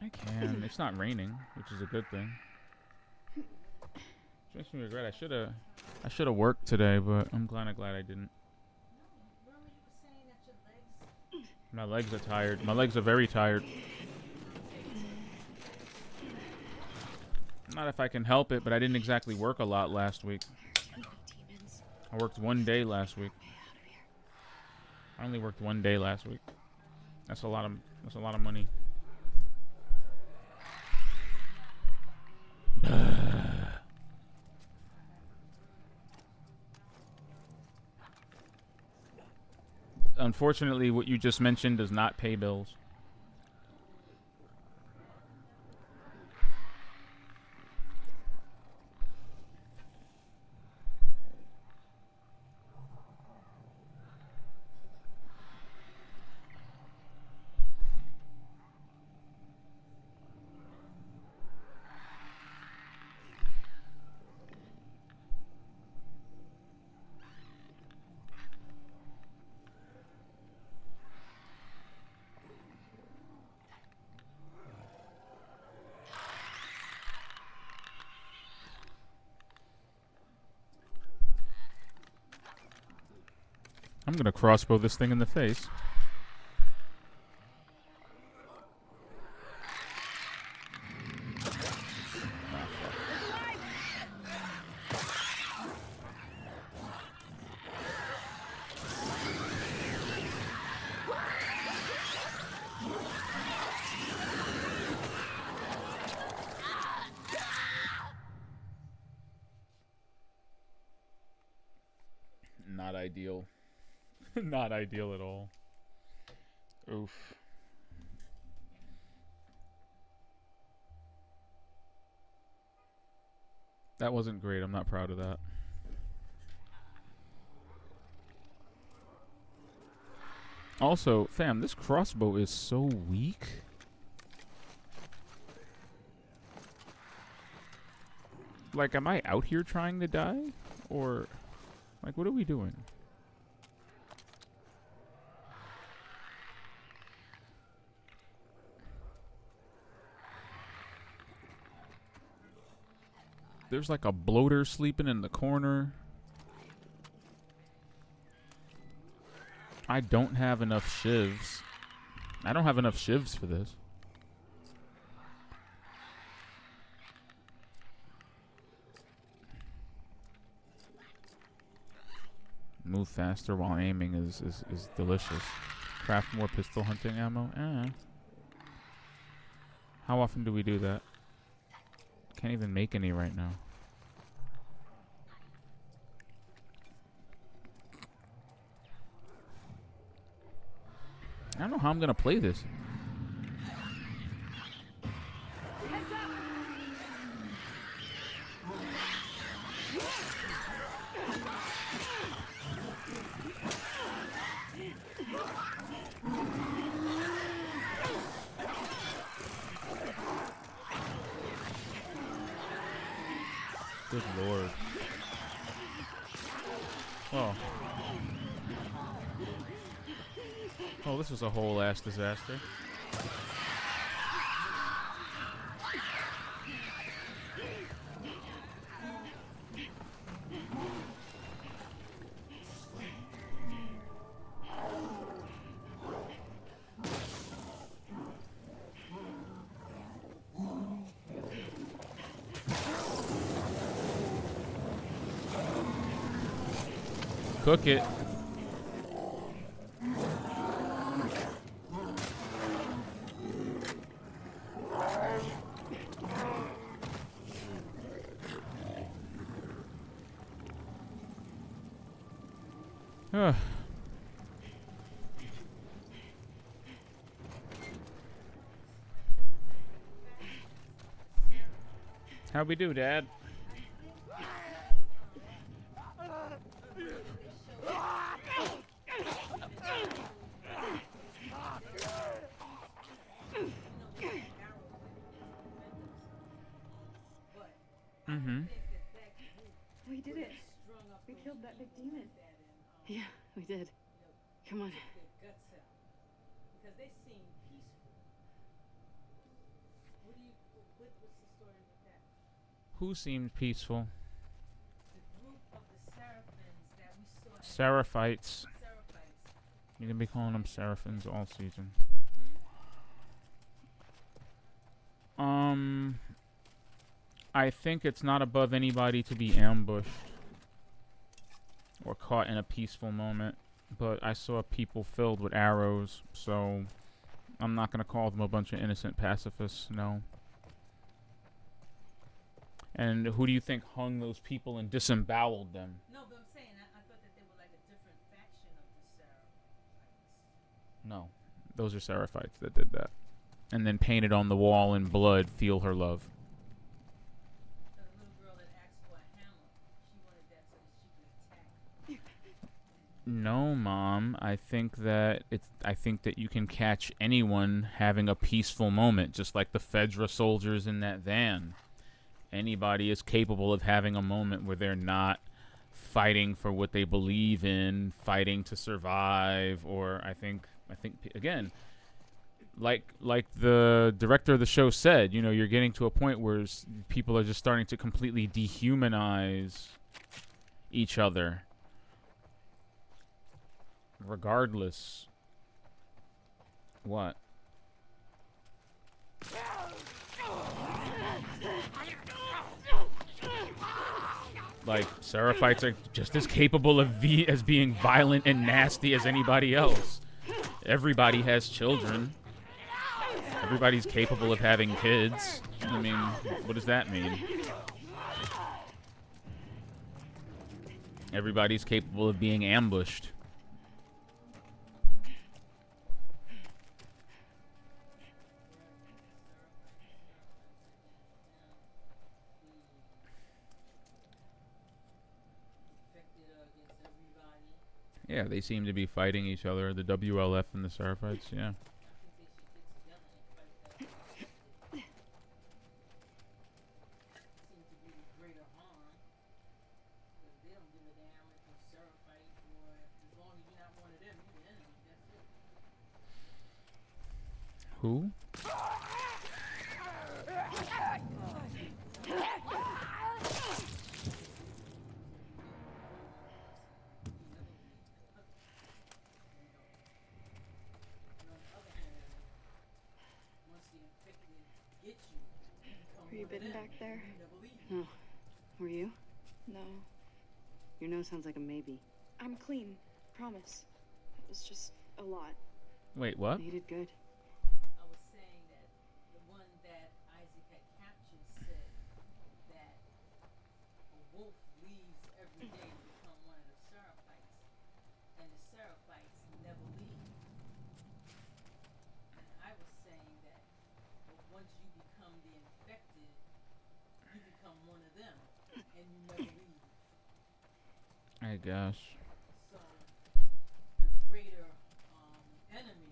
I can. It's not raining, which is a good thing. Which makes me regret. I should have worked today, but I'm kind of glad I didn't. Remember you were saying that your legs. My legs are tired. My legs are very tired. Not if I can help it, but I didn't exactly work a lot last week. Demons. I worked 1 day last week. I only worked 1 day last week. That's a lot of money. Unfortunately, what you just mentioned does not pay bills. I'm gonna crossbow this thing in the face. Not ideal. Not ideal at all. Oof. That wasn't great. I'm not proud of that. Also, fam, this crossbow is so weak. Like, am I out here trying to die? Or, like, what are we doing? There's like a bloater sleeping in the corner. I don't have enough shivs. I don't have enough shivs for this. Move faster while aiming is delicious. Craft more pistol hunting ammo. How often do we do that? Can't even make any right now. I don't know how I'm gonna play this. Good lord. Oh. Oh, this was a whole ass disaster. Cook it. How'd we do, Dad? We did it. We killed that big demon. Yeah, we did. Come on. Because they seem peaceful. What's the story with that? Who seemed peaceful? The group of the Seraphins that we saw. Seraphites. Seraphites. You can be calling them Seraphins all season. I think it's not above anybody to be ambushed or caught in a peaceful moment, but I saw people filled with arrows, so I'm not going to call them a bunch of innocent pacifists, no. And who do you think hung those people and disemboweled them? No, but I'm saying, I thought that they were like a different faction of the Seraphites. No, those are Seraphites that did that. And then painted on the wall in blood, feel her love. The little girl that asked for a hammer, she wanted that so that she could attack. No, Mom. I think that you can catch anyone having a peaceful moment, just like the Fedra soldiers in that van. Anybody is capable of having a moment where they're not fighting for what they believe in, fighting to survive, or I think again, like the director of the show said, you know, you're getting to a point where people are just starting to completely dehumanize each other. Regardless. What? Like, Seraphites are just as capable of as being violent and nasty as anybody else. Everybody has children. Everybody's capable of having kids. I mean, what does that mean? Everybody's capable of being ambushed. Yeah, they seem to be fighting each other, the WLF and the Seraphites, yeah. Who? Were you bitten back there? No. Were you? No. Your nose sounds like a maybe. I'm clean. Promise. It was just a lot. Wait, what? You did good. I was saying that the one that Isaac had captured said that a wolf leaves every day to become one of the Seraphites, and the Seraphites never leave. And I was saying that once you become the infected, you become one of them, and you never leave. I guess. So the greater enemy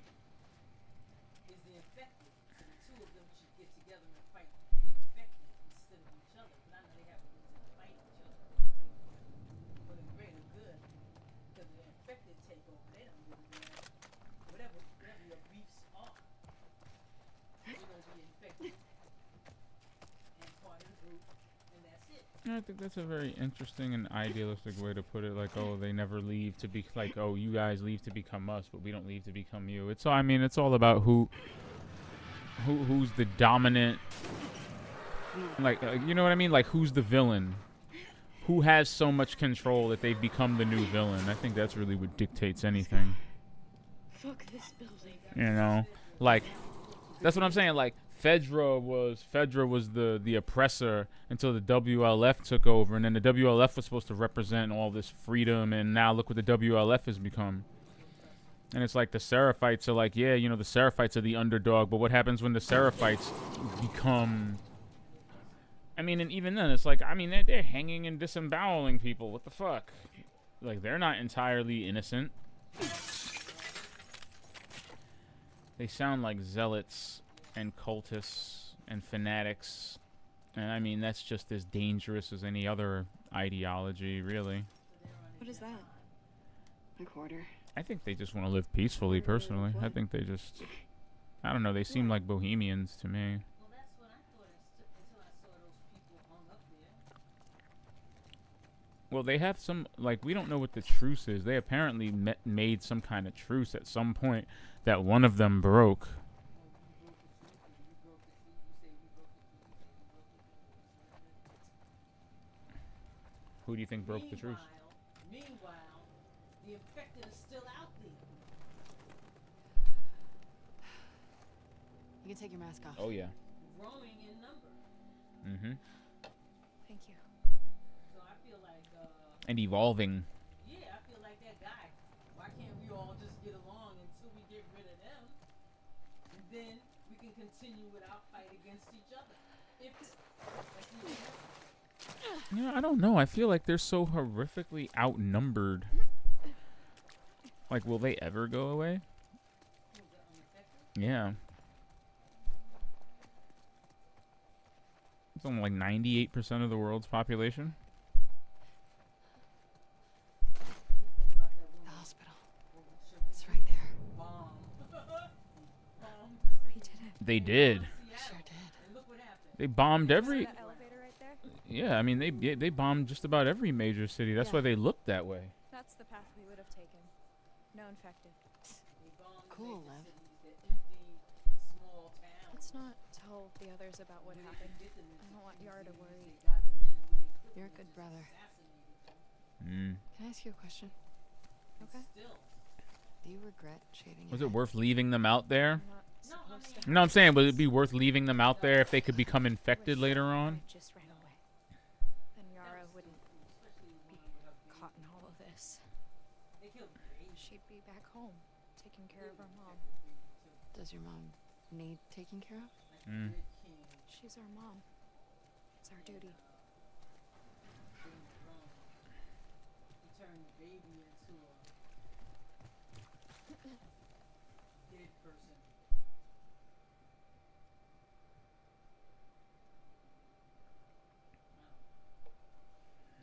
is the infected. So the two of them should get together and fight the infected instead of each other. But I know they have a reason to fight each other for the greater good. Because the infected take over, they don't really know whatever your beefs are. You're gonna be infected and part of the group, and that's it. I think that's a very interesting and idealistic way to put it. Like, oh, they never leave to be like, oh, you guys leave to become us, but we don't leave to become you. It's all, I mean, it's all about who's the dominant. Like, you know what I mean? Like, who's the villain? Who has so much control that they've become the new villain? I think that's really what dictates anything. Fuck this building. You know, like, that's what I'm saying. Like, Fedra was the oppressor until the WLF took over, and then the WLF was supposed to represent all this freedom, and now look what the WLF has become. And it's like the Seraphites are like, yeah, you know, the Seraphites are the underdog, but what happens when the Seraphites become... I mean, and even then, it's like, I mean, they're hanging and disemboweling people. What the fuck? Like, they're not entirely innocent. They sound like zealots and cultists and fanatics, and I mean that's just as dangerous as any other ideology, really. What is that? A quarter. I think they just want to live peacefully, personally. I think they just, I don't know, they seem like bohemians to me. Well, that's what I thought until I saw those people hung up there. Well, they have some, like, we don't know what the truce is. They apparently made some kind of truce at some point that one of them broke. Who do you think broke the truce? Meanwhile, the infected is still out there. You can take your mask off. Oh, yeah. Growing in number. Mm-hmm. Thank you. So I feel like, And evolving. yeah, I feel like that guy. Why can't we all just get along until we get rid of them? And then we can continue with our fight against each other. If that's even possible. Yeah, I don't know. I feel like they're so horrifically outnumbered. Like, will they ever go away? Yeah. It's only like 98% of the world's population. The hospital. It's right there. We did it. They did. Sure did. And look what happened. They bombed every... That elevator right there? Yeah, I mean, they bombed just about every major city. That's why they looked that way. That's the path we would have taken. No infected. They bombed the Cool, major Lev. cities, the empty, small towns. Let's not tell the others about what When they happened. could get them I into don't want Yara to QZs, worry. they got them in where they couldn't, You're a they good just brother. assassinated them. Can I ask you a question? Okay? Still, Do you regret shaving Was your it worth leaving them out there? I'm not supposed to No, I'm have saying, would it sex. be worth leaving them out there if they could become I infected wish later I on? just ran away. Then Yara wouldn't especially be one with her caught in all of this. They killed the baby. She'd be back home, taking care of her mom. Does your mom need taking care of? Mm. She's our mom. It's our duty. He turned the baby into a dead person.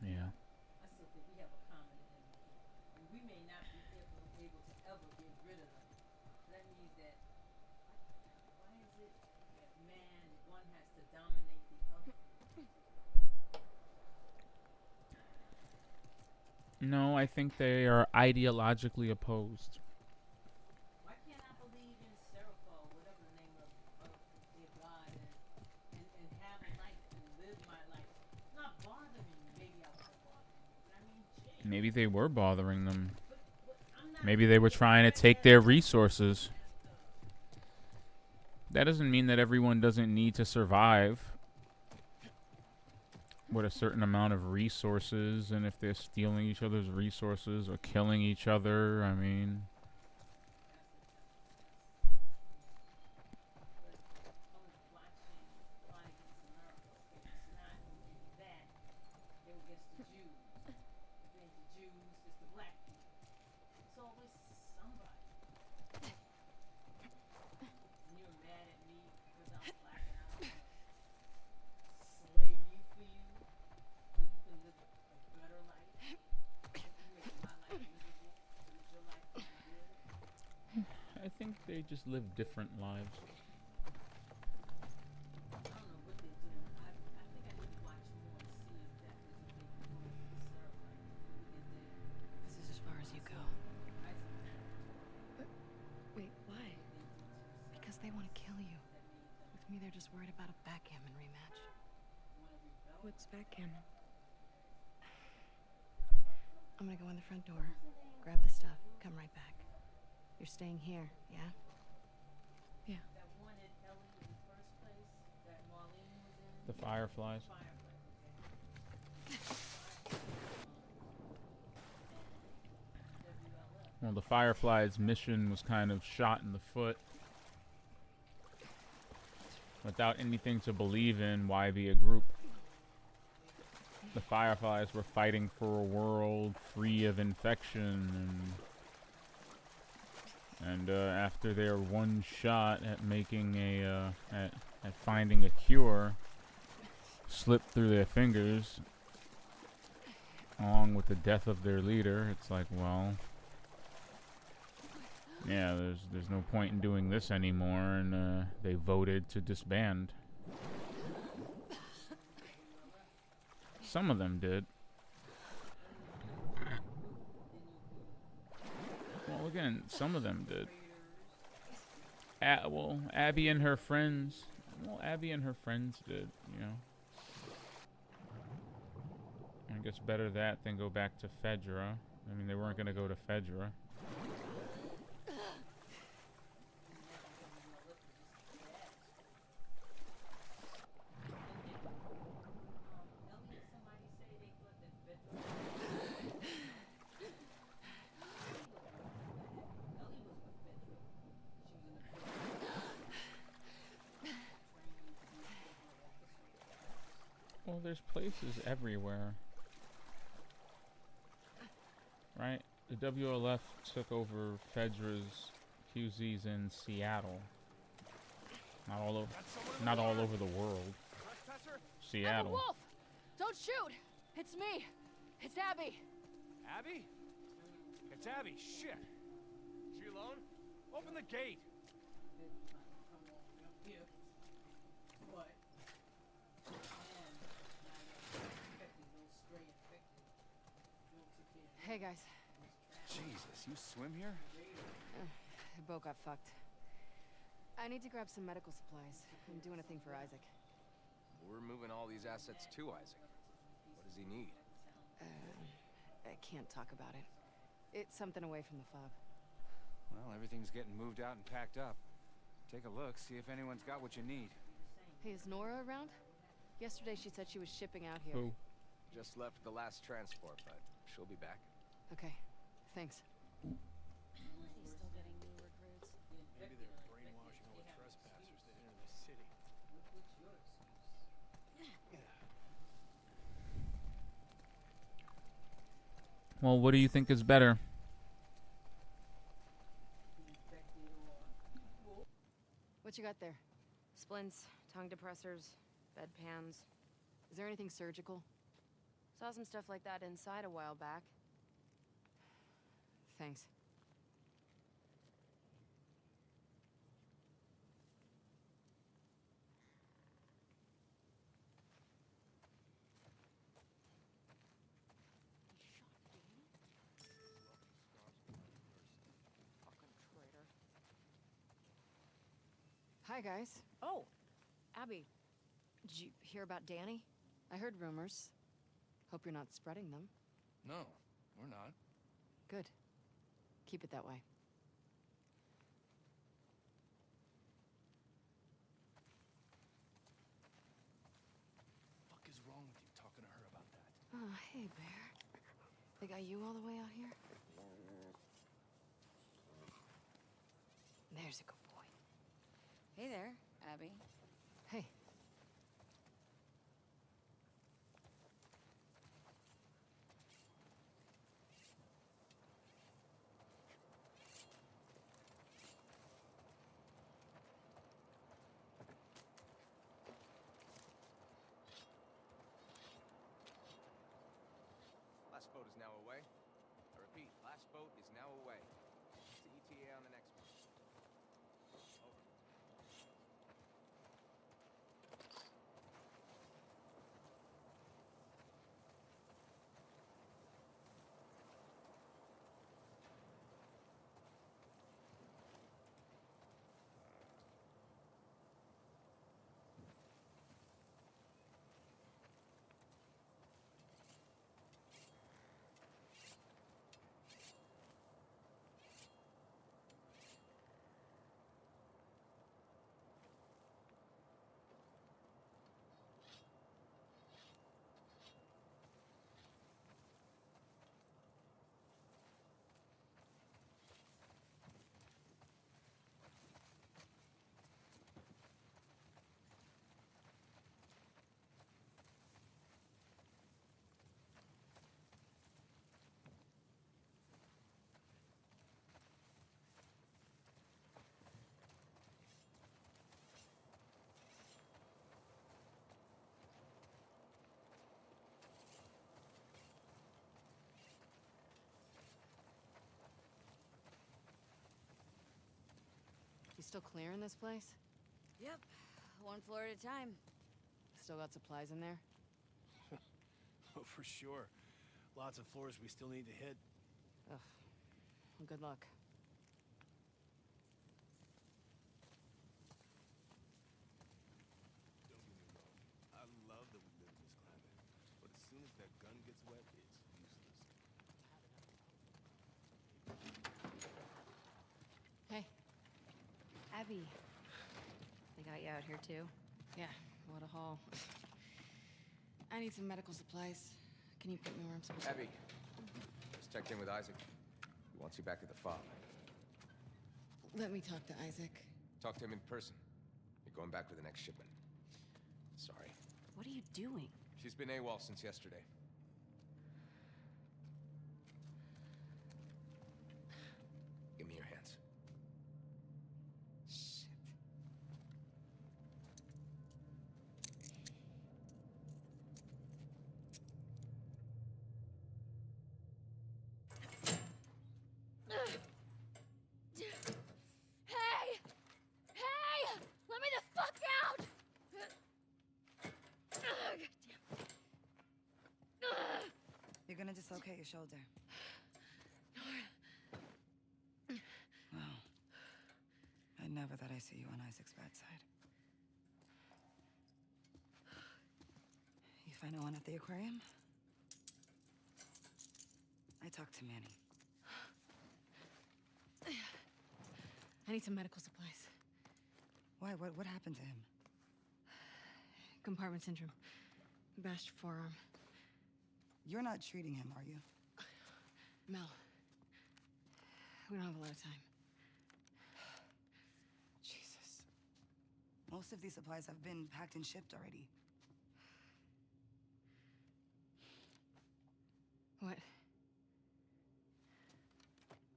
Yeah. I still think we have a common enemy. And we may not be able to ever get rid of them. That means that why is it that man one has to dominate the other? No, I think they are ideologically opposed. Why can't I believe in Serapho, whatever the name of their God is, and have a life and live my life? It's not bothering me. Maybe I was bothering me, but I mean, shit. Maybe they were bothering them. But I'm not Maybe they were trying to take their resources. That doesn't mean that everyone doesn't need to survive with a certain amount of resources, and if they're stealing each other's resources or killing each other, I mean, I think they just live different lives. I don't know what they're doing. I think I need to watch more and see exactly what they're doing with the Seraph. This is as far as you go. Wait, why? Because they want to kill you. With me, they're just worried about a backgammon rematch. What's backgammon? I'm gonna go in the front door, grab the stuff, come right back. You're staying here, yeah? Yeah. That wanted Ellie in the first place, that Marlene was in. The Fireflies. Well, the Fireflies' mission was kind of shot in the foot. Without anything to believe in, why be a group? The Fireflies were fighting for a world free of infection, and after their one shot at making a at finding a cure slipped through their fingers, along with the death of their leader, it's like, well, yeah, there's no point in doing this anymore, and they voted to disband. Some of them did. Well, again, some of them did. Well, Abby and her friends. Well, Abby and her friends did, you know. I guess better that than go back to Fedra. I mean, they weren't going to go to Fedra. Well, there's places everywhere. Right? The WLF took over Fedra's QZs in Seattle. Not all over the world. Seattle. I'm a wolf! Don't shoot! It's me! It's Abby! Abby? It's Abby. Shit. She alone? Open the gate. Hey guys. Jeez. Jesus, you swim here? The boat got fucked. I need to grab some medical supplies. I'm doing a thing for Isaac. We're moving all these assets to Isaac. What does he need? I can't talk about it. It's something away from the fob. Well, everything's getting moved out and packed up. Take a look, see if anyone's got what you need. Hey, is Nora around? Yesterday she said she was shipping out here. Who? Just left the last transport, but she'll be back. Okay, thanks. He's still getting new recruits. Maybe they're brainwashing all the trespassers that enter the city. Well, what do you think is better? What you got there? Splints, tongue depressors, bedpans. Is there anything surgical? Saw some stuff like that inside a while back. Thanks. Hi, guys. Oh, Abby. Did you hear about Danny? I heard rumors. Hope you're not spreading them. No, we're not. Good. Keep it that way. What the fuck is wrong with you talking to her about that? Oh, hey, Bear. They got you all the way out here? There's a good boy. Hey there, Abby. Hey. Last boat is now away. I repeat, last boat is now away. It's the ETA on the next one. Over. You still clearing this place? Yep, one floor at a time. Still got supplies in there? Oh, for sure. Lots of floors we still need to hit. Ugh. Well, good luck. Don't get me wrong. I love that we live in this climate. But as soon as that gun gets wet, it's useless. Hey. Abby. They got you out here too? Yeah, what a haul. I need some medical supplies. Can you put me where I'm supposed to Abby, just checked in with Isaac. He wants you back at the fob. Let me talk to Isaac. Talk to him in person. You're going back with the next shipment. Sorry. What are you doing? She's been AWOL since yesterday. Give me your hands. Shit. Hey! Hey! Let me the fuck out! You're gonna dislocate your shoulder. never that I see you on Isaac's bad side. You find no one at the aquarium? I talked to Manny. I need some medical supplies. Why? What happened to him? Compartment syndrome. Bashed forearm. You're not treating him, are you? Mel. We don't have a lot of time. Jesus. Most of these supplies have been packed and shipped already. What?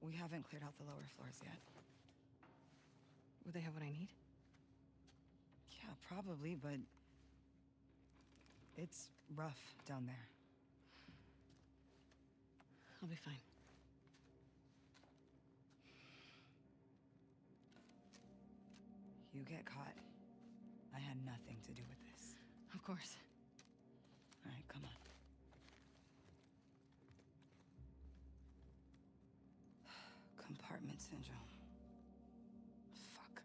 We haven't cleared out the lower floors yet. Would they have what I need? Yeah, probably, but it's rough down there. I'll be fine. You get caught. I had nothing to do with this. Of course. All right, come on. Compartment syndrome. Fuck.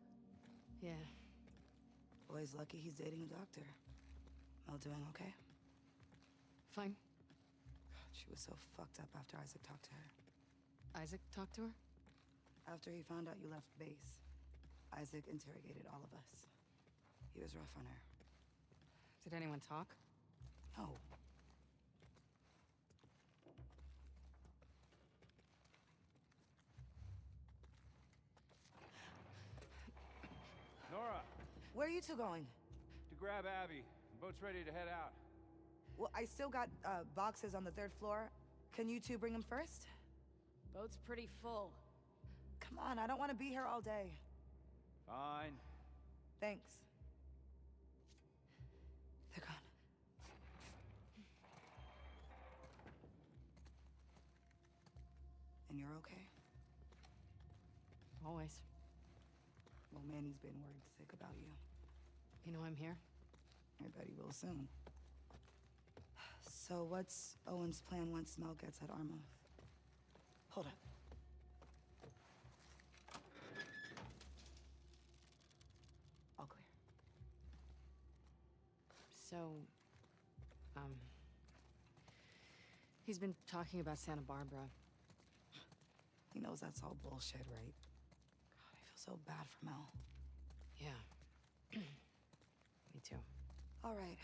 Yeah. Boy's lucky he's dating a doctor. Mel doing okay? Fine. God, she was so fucked up after Isaac talked to her. Isaac talked to her? After he found out you left base, Isaac interrogated all of us. He was rough on her. Did anyone talk? No. Nora, Where are you two going? to grab Abby. Boat's ready to head out. Well, I still got boxes on the 3rd floor. Can you two bring them first? Boat's pretty full. Come on, I don't want to be here all day. Fine. Thanks. They're gone. And you're okay? Always. Well, Manny's been worried sick about you. You know I'm here? I bet he will soon. So what's Owen's plan once Mel gets at Armouth? Hold up. All clear. So, he's been talking about Santa Barbara. He knows that's all bullshit, right? God, I feel so bad for Mel. Yeah. Me too. All right.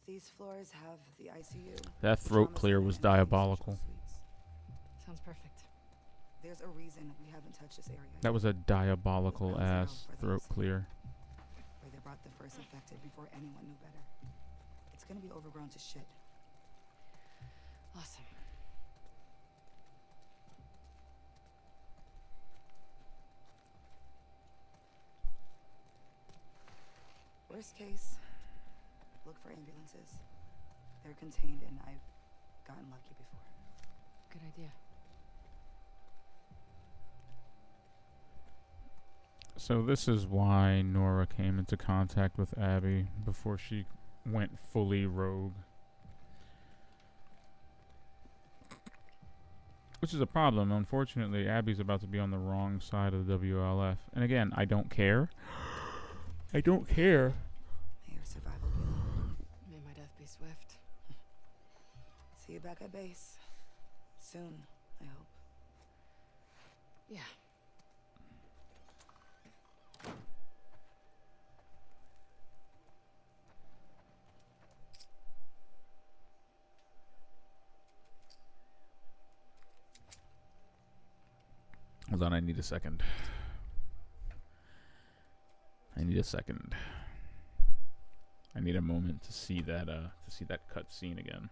These floors have the ICU. That throat clear was diabolical. Sounds perfect. There's a reason we haven't touched this area. That was a diabolical ass throat clear. Where they brought the first infected before anyone knew better. It's gonna be overgrown to shit. Awesome. Worst case, look for ambulances. They're contained and I've gotten lucky before. Good idea. So this is why Nora came into contact with Abby before she went fully rogue. Which is a problem. Unfortunately, Abby's about to be on the wrong side of the WLF. And again, I don't care. I don't care. May your survival be long. May my death be swift. See you back at base. Soon, I hope. Yeah. Hold on, I need a second. I need a second. I need a moment to see that cut scene again.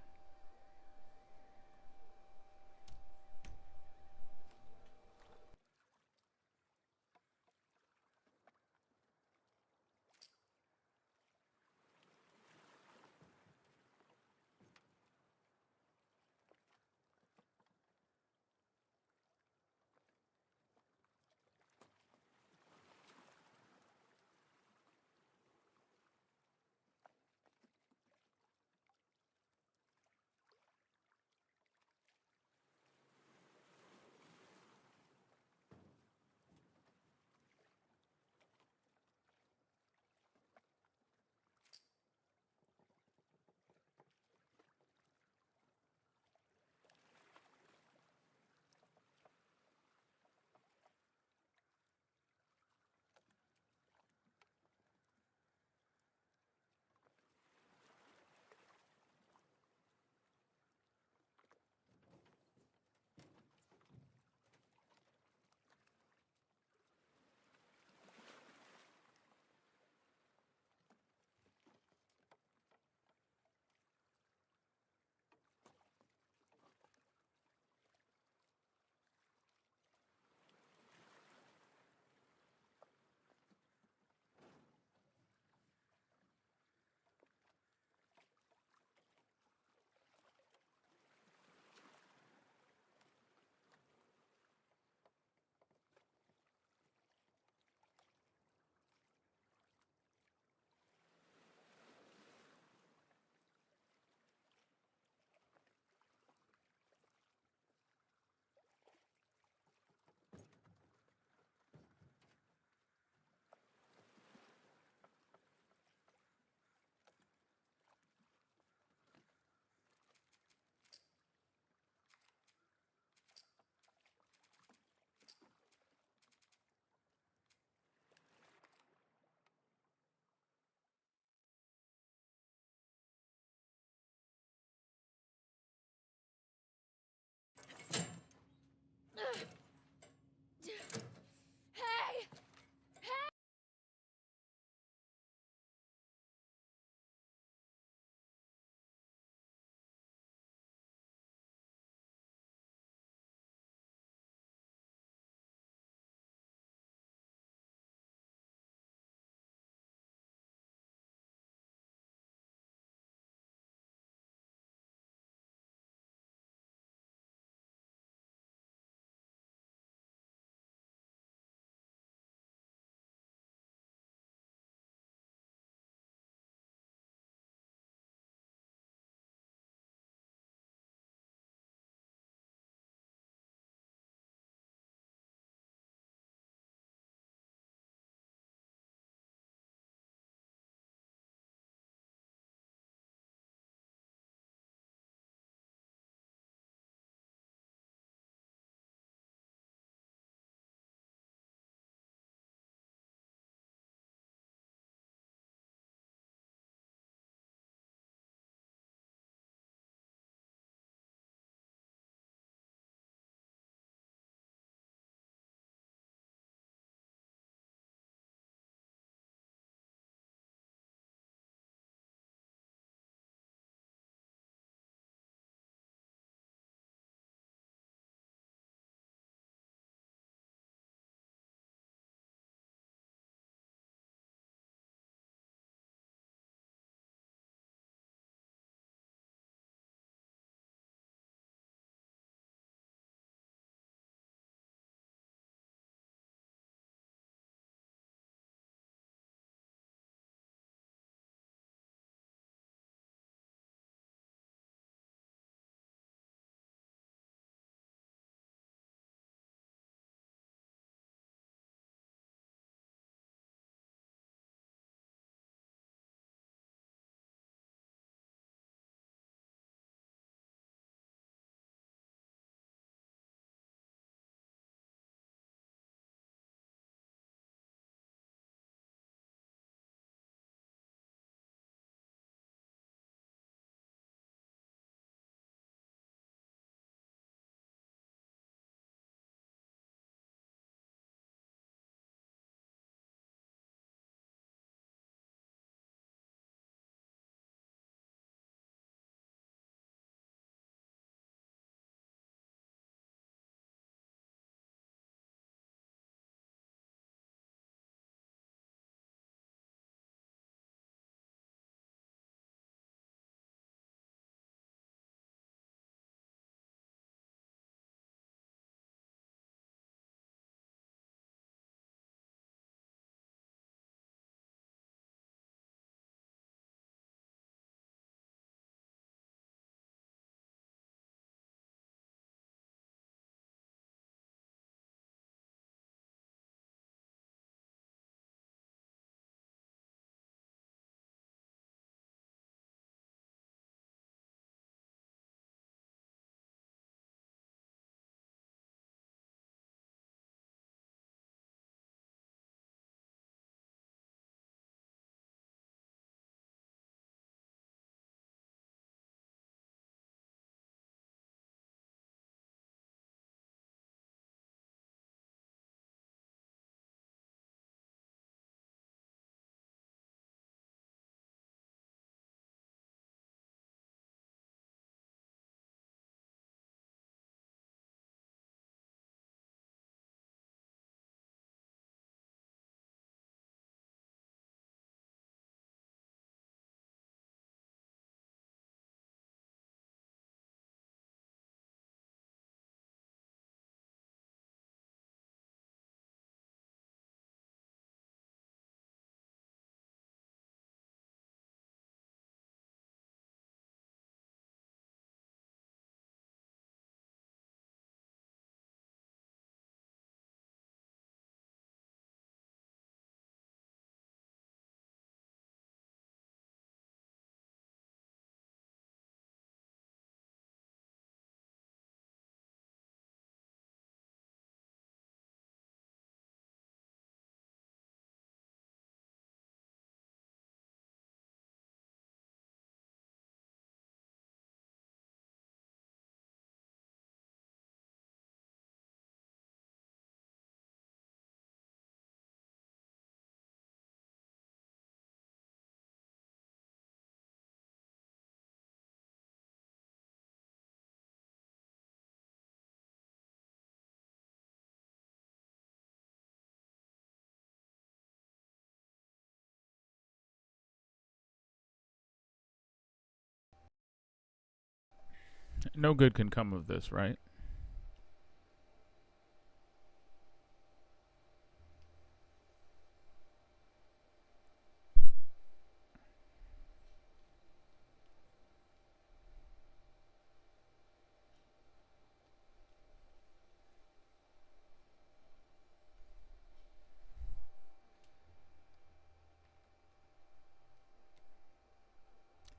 No good can come of this, right?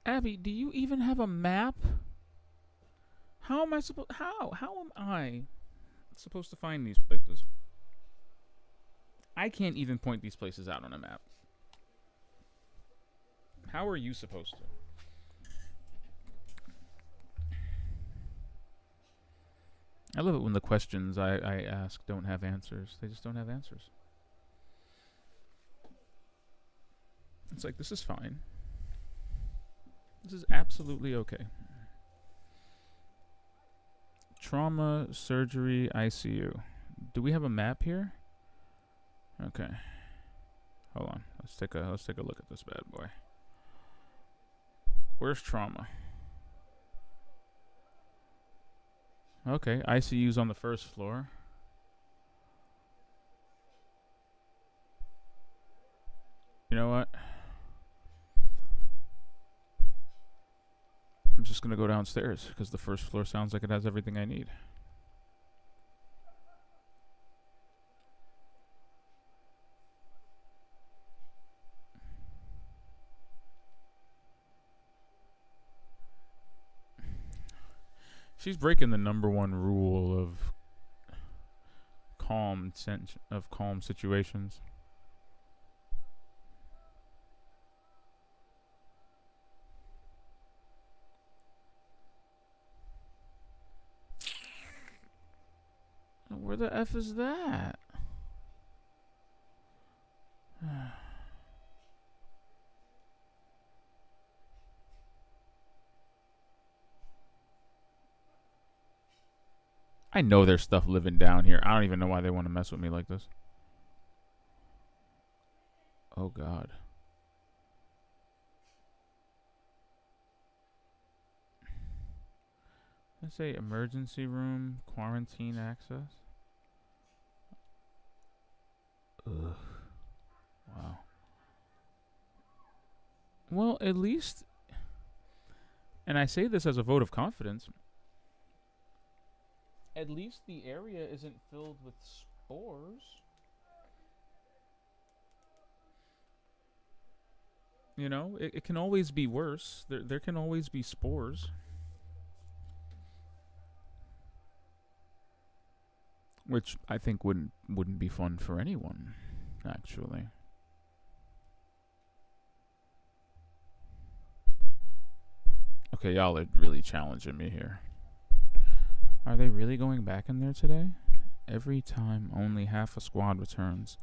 Abby, do you even have a map? How am I supposed to find these places? I can't even point these places out on a map. How are you supposed to? I love it when the questions I ask don't have answers. They just don't have answers. It's like, this is fine. This is absolutely okay. Trauma, surgery, ICU. Do we have a map here? Okay. Hold on. Let's take a look at this bad boy. Where's trauma? Okay, ICU's on the first floor. You know what? I'm just gonna go downstairs because the first floor sounds like it has everything I need. She's breaking the #1 rule of calm situations. Where the F is that? I know there's stuff living down here. I don't even know why they want to mess with me like this. Oh, God. Let's say emergency room, quarantine access. Ugh. Wow. Well, at least, and I say this as a vote of confidence, at least the area isn't filled with spores. You know, it can always be worse. There can always be spores. Which I think wouldn't be fun for anyone, actually. Okay, y'all are really challenging me here. Are they really going back in there today? Every time only half a squad returns.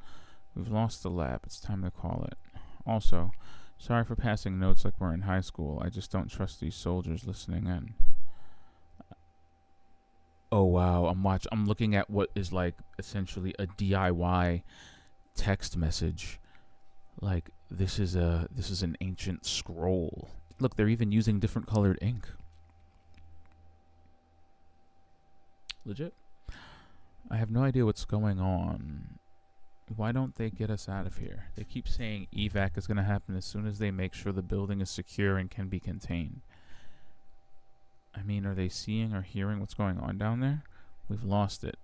We've lost the lab. It's time to call it. Also, sorry for passing notes like we're in high school. I just don't trust these soldiers listening in. Oh wow, I'm looking at what is like essentially a DIY text message. Like this is an ancient scroll. Look, they're even using different colored ink. Legit. I have no idea what's going on. Why don't they get us out of here? They keep saying evac is going to happen as soon as they make sure the building is secure and can be contained. I mean, are they seeing or hearing what's going on down there? We've lost it.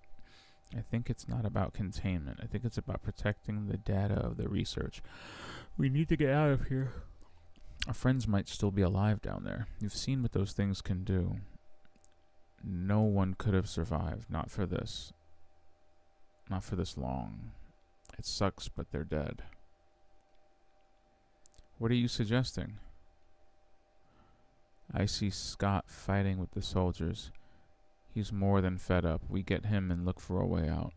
I think it's not about containment. I think it's about protecting the data of the research. We need to get out of here. Our friends might still be alive down there. You've seen what those things can do. No one could have survived. Not for this. Not for this long. It sucks, but they're dead. What are you suggesting? I see Scott fighting with the soldiers. He's more than fed up. We get him and look for a way out.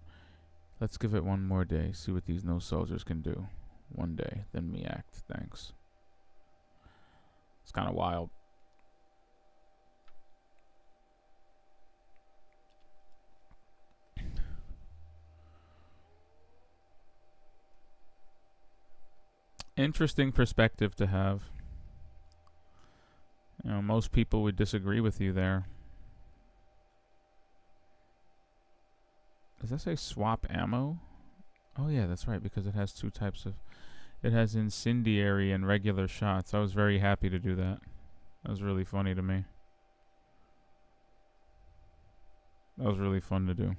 Let's give it one more day, see what these no soldiers can do. One day, then me act. Thanks. It's kind of wild. Interesting perspective to have. You know, most people would disagree with you there. Does that say swap ammo? Oh yeah, that's right, because it has two types of... It has incendiary and regular shots. I was very happy to do that. That was really funny to me. That was really fun to do.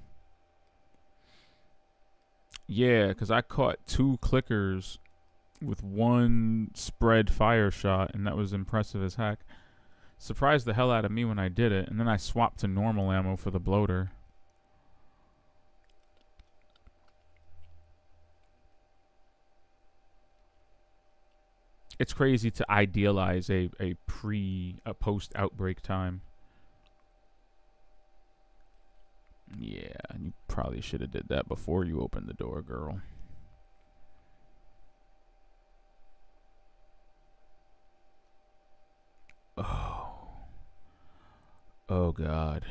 Yeah, because I caught 2 clickers with 1 spread fire shot, and that was impressive as heck. Surprised the hell out of me when I did it, and then I swapped to normal ammo for the bloater. It's crazy to idealize a post-outbreak time. Yeah, you probably should have did that before you opened the door, girl. Oh. Oh, God.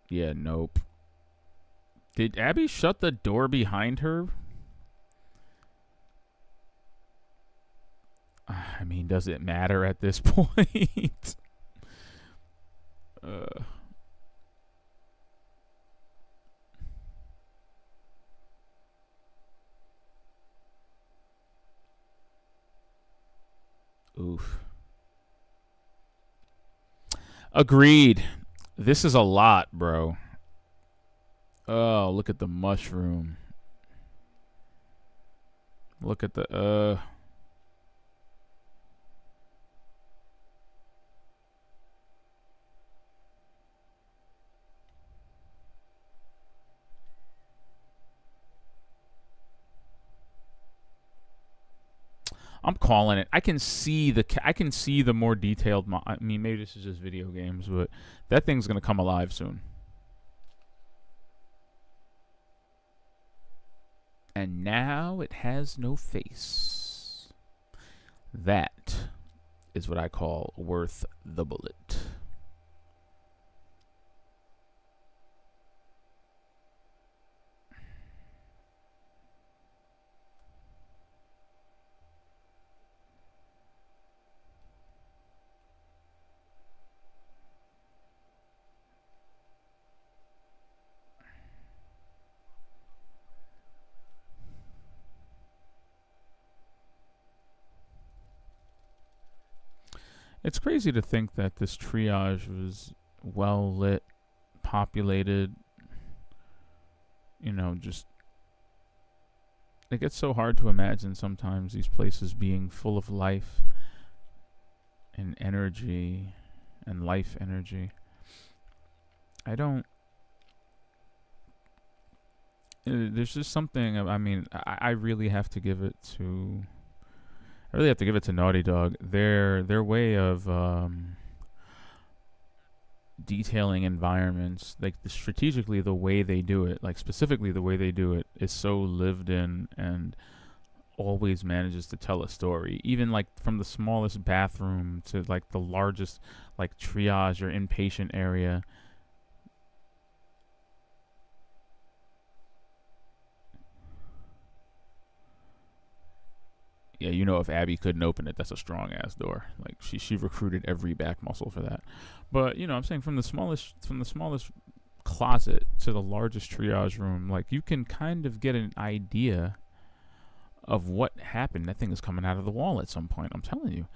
Yeah, nope. Did Abby shut the door behind her? I mean, does it matter at this point? Oof. Agreed. This is a lot, bro. Oh, look at the mushroom. Look at the I'm calling it. I can see the more detailed I mean, maybe this is just video games, but that thing's going to come alive soon. And now it has no face. That is what I call worth the bullet. It's crazy to think that this triage was well lit, populated, you know, just... It gets so hard to imagine sometimes these places being full of life and energy and life energy. I don't... There's just something, I mean, I really have to give it to... I really have to give it to Naughty Dog. Their way of detailing environments, like strategically the way they do it, like specifically the way they do it, is so lived in and always manages to tell a story. Even like from the smallest bathroom to like the largest like triage or inpatient area. Yeah, you know, if Abby couldn't open it, that's a strong ass door. Like she recruited every back muscle for that. But you know, I'm saying from the smallest closet to the largest triage room, like you can kind of get an idea of what happened. That thing is coming out of the wall at some point. I'm telling you,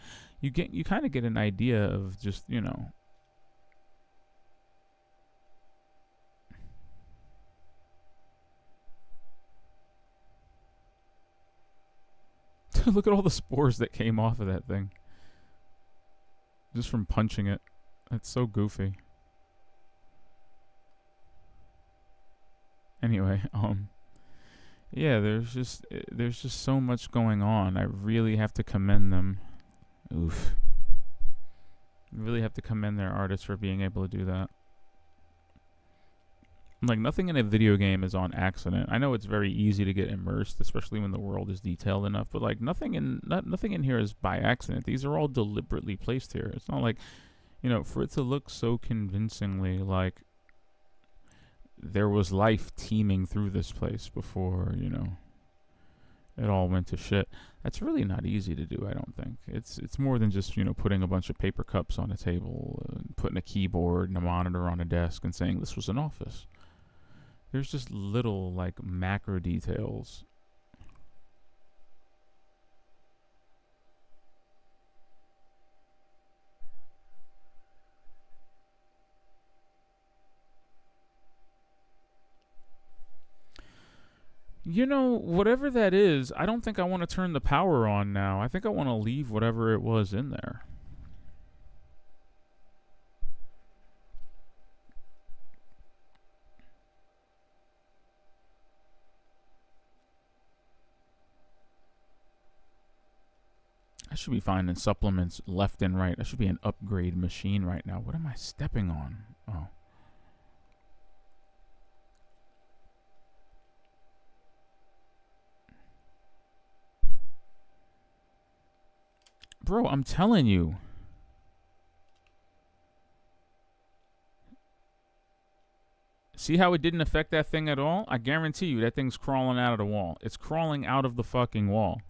you kind of get an idea of just, you know. Look at all the spores that came off of that thing. Just from punching it. That's so goofy. Anyway, yeah, there's just so much going on. I really have to commend them. Oof. I really have to commend their artists for being able to do that. Like, nothing in a video game is on accident. I know it's very easy to get immersed, especially when the world is detailed enough, but like nothing in here is by accident. These are all deliberately placed here. It's not like, you know, for it to look so convincingly like there was life teeming through this place before, you know, it all went to shit. That's really not easy to do, I don't think. It's more than just, you know, putting a bunch of paper cups on a table, putting a keyboard and a monitor on a desk and saying this was an office. There's just little, like, macro details. You know, whatever that is, I don't think I want to turn the power on now. I think I want to leave whatever it was in there. I should be finding supplements left and right. I should be an upgrade machine right now. What am I stepping on? Oh. Bro, I'm telling you. See how it didn't affect that thing at all? I guarantee you that thing's crawling out of the wall. It's crawling out of the fucking wall.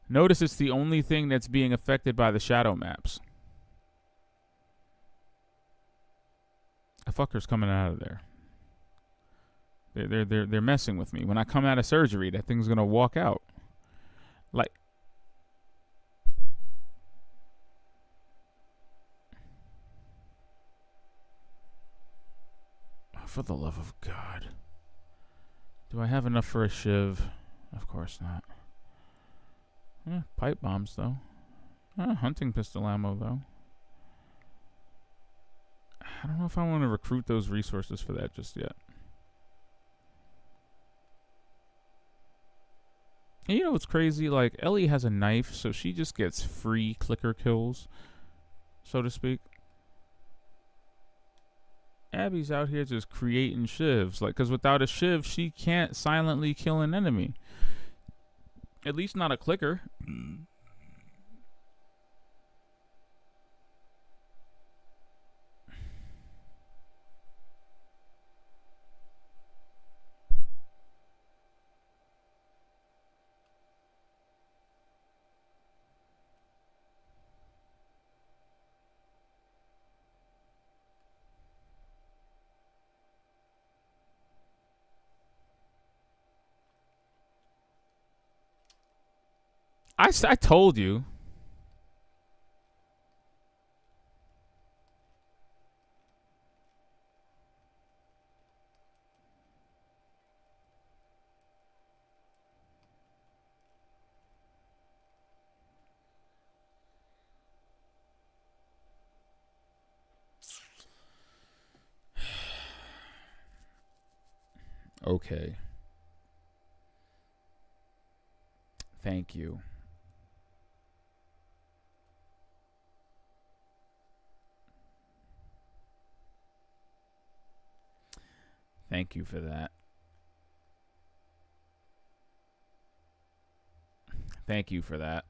Notice it's the only thing that's being affected by the shadow maps. A fucker's coming out of there. They're messing with me. When I come out of surgery, that thing's gonna walk out. Like, for the love of God. Do I have enough for a shiv? Of course not. Pipe bombs, though. Hunting pistol ammo, though. I don't know if I want to recruit those resources for that just yet. And you know what's crazy? Like, Ellie has a knife, so she just gets free clicker kills, so to speak. Abby's out here just creating shivs. Like, because without a shiv, she can't silently kill an enemy. At least not a clicker. I told you. Okay. Thank you. Thank you for that. Thank you for that.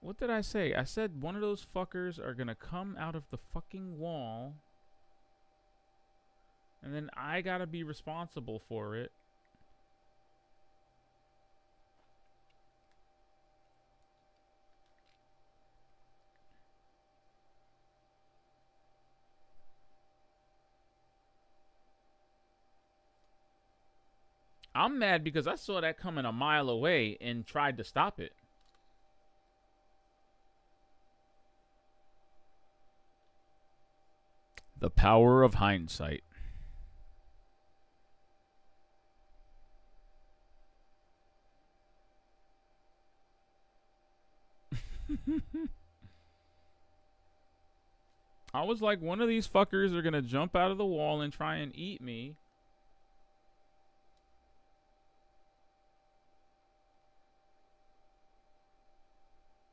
What did I say? I said one of those fuckers are gonna come out of the fucking wall, and then I gotta be responsible for it. I'm mad because I saw that coming a mile away and tried to stop it. The power of hindsight. I was like, one of these fuckers are gonna jump out of the wall and try and eat me.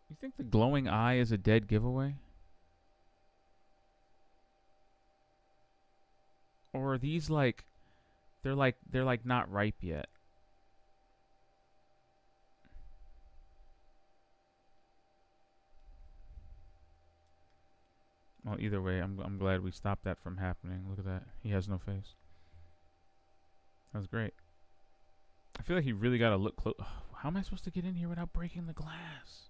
You think the glowing eye is a dead giveaway? Or are these like they're like not ripe yet? Well, either way, I'm glad we stopped that from happening. Look at that. He has no face. That was great. I feel like he really got to look close. How am I supposed to get in here without breaking the glass?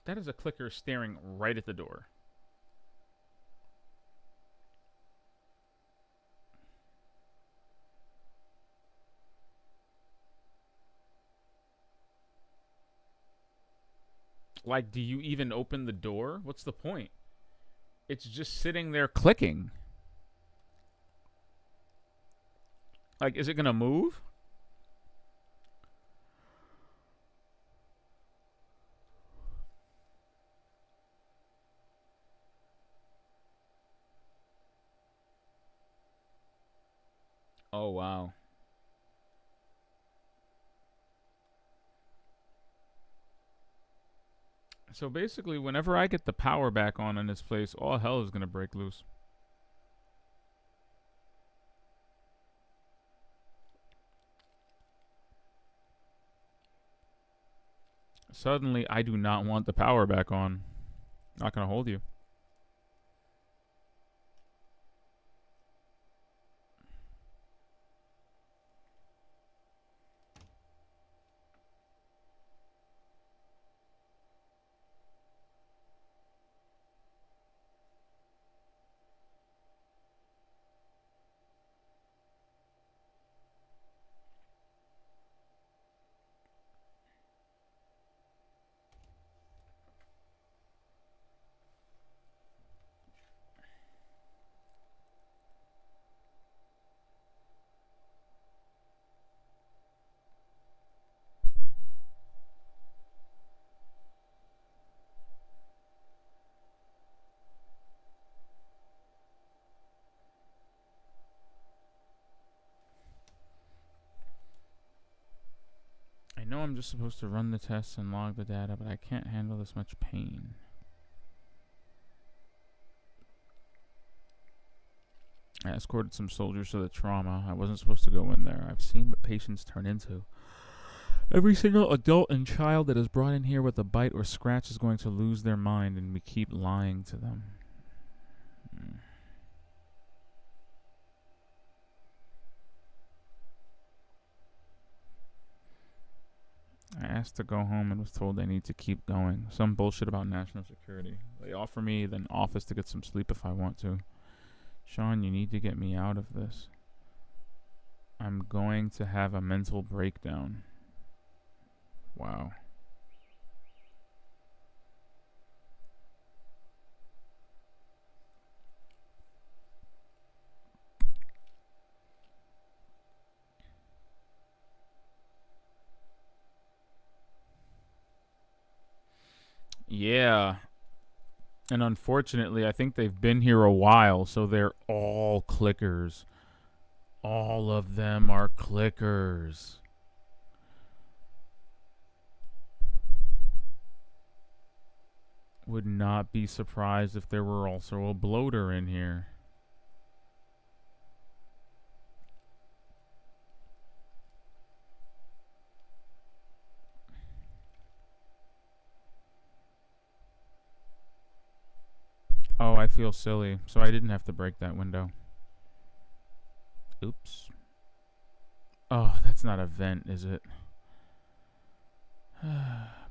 That is a clicker staring right at the door. Like, do you even open the door? What's the point? It's just sitting there clicking. Like, is it gonna move? Oh, wow. So basically, whenever I get the power back on in this place, all hell is going to break loose. Suddenly, I do not want the power back on. Not going to hold you. I know I'm just supposed to run the tests and log the data, but I can't handle this much pain. I escorted some soldiers to the trauma. I wasn't supposed to go in there. I've seen what patients turn into. Every single adult and child that is brought in here with a bite or scratch is going to lose their mind, and we keep lying to them. I asked to go home and was told I need to keep going. Some bullshit about national security. They offer me an office to get some sleep if I want to. Sean, you need to get me out of this. I'm going to have a mental breakdown. Wow. Yeah. And unfortunately, I think they've been here a while, so they're all clickers. All of them are clickers. Would not be surprised if there were also a bloater in here. Oh, I feel silly. So I didn't have to break that window. Oops. Oh, that's not a vent, is it?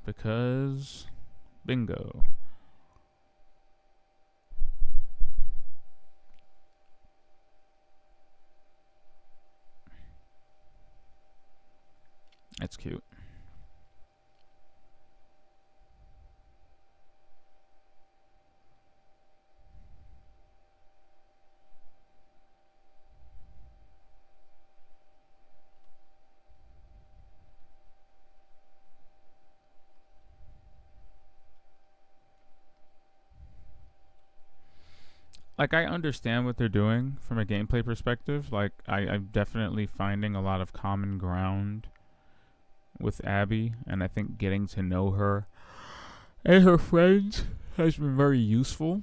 Because... bingo. That's cute. Like, I understand what they're doing from a gameplay perspective. Like, I'm definitely finding a lot of common ground with Abby, and I think getting to know her and her friends has been very useful.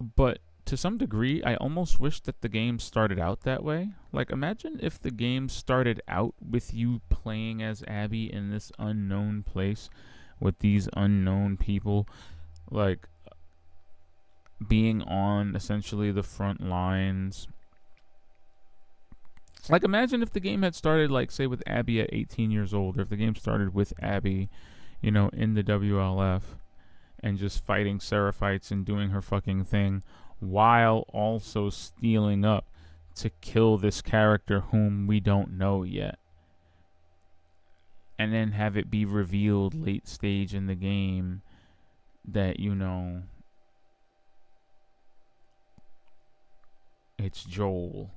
But to some degree, I almost wish that the game started out that way. Like, imagine if the game started out with you playing as Abby in this unknown place with these unknown people, like, being on essentially the front lines. Like, imagine if the game had started, like, say, with Abby at 18 years old, or if the game started with Abby, you know, in the WLF, and just fighting Seraphites and doing her fucking thing, while also stealing up to kill this character whom we don't know yet. And then have it be revealed late stage in the game that, you know, it's Joel.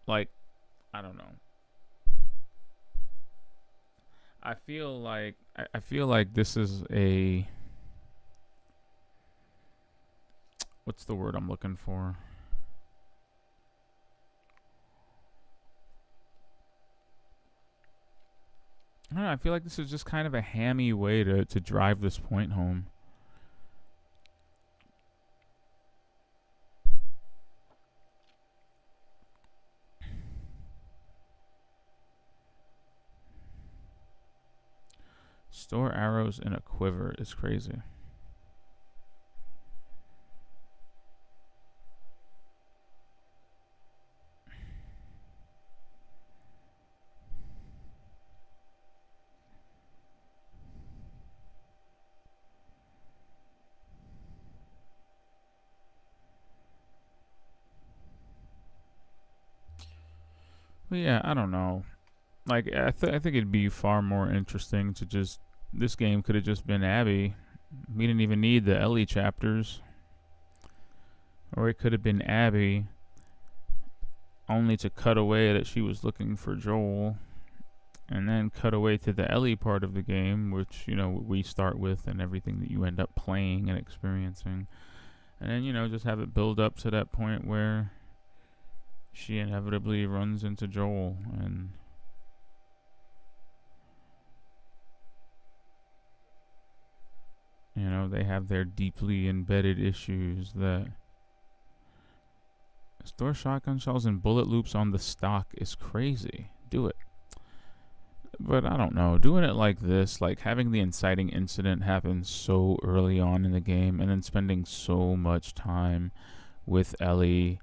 Like, I don't know. I feel like this is a, what's the word I'm looking for? I don't know, I feel like this is just kind of a hammy way to drive this point home. Store arrows in a quiver is crazy. But yeah, I don't know. Like, I think it'd be far more interesting to just, this game could have just been Abby. We didn't even need the Ellie chapters. Or it could have been Abby, only to cut away that she was looking for Joel, and then cut away to the Ellie part of the game, which, you know, we start with and everything that you end up playing and experiencing. And then, you know, just have it build up to that point where she inevitably runs into Joel, and you know, they have their deeply embedded issues. That store shotgun shells and bullet loops on the stock is crazy. Do it. But I don't know, doing it like this, like having the inciting incident happen so early on in the game, and then spending so much time with Ellie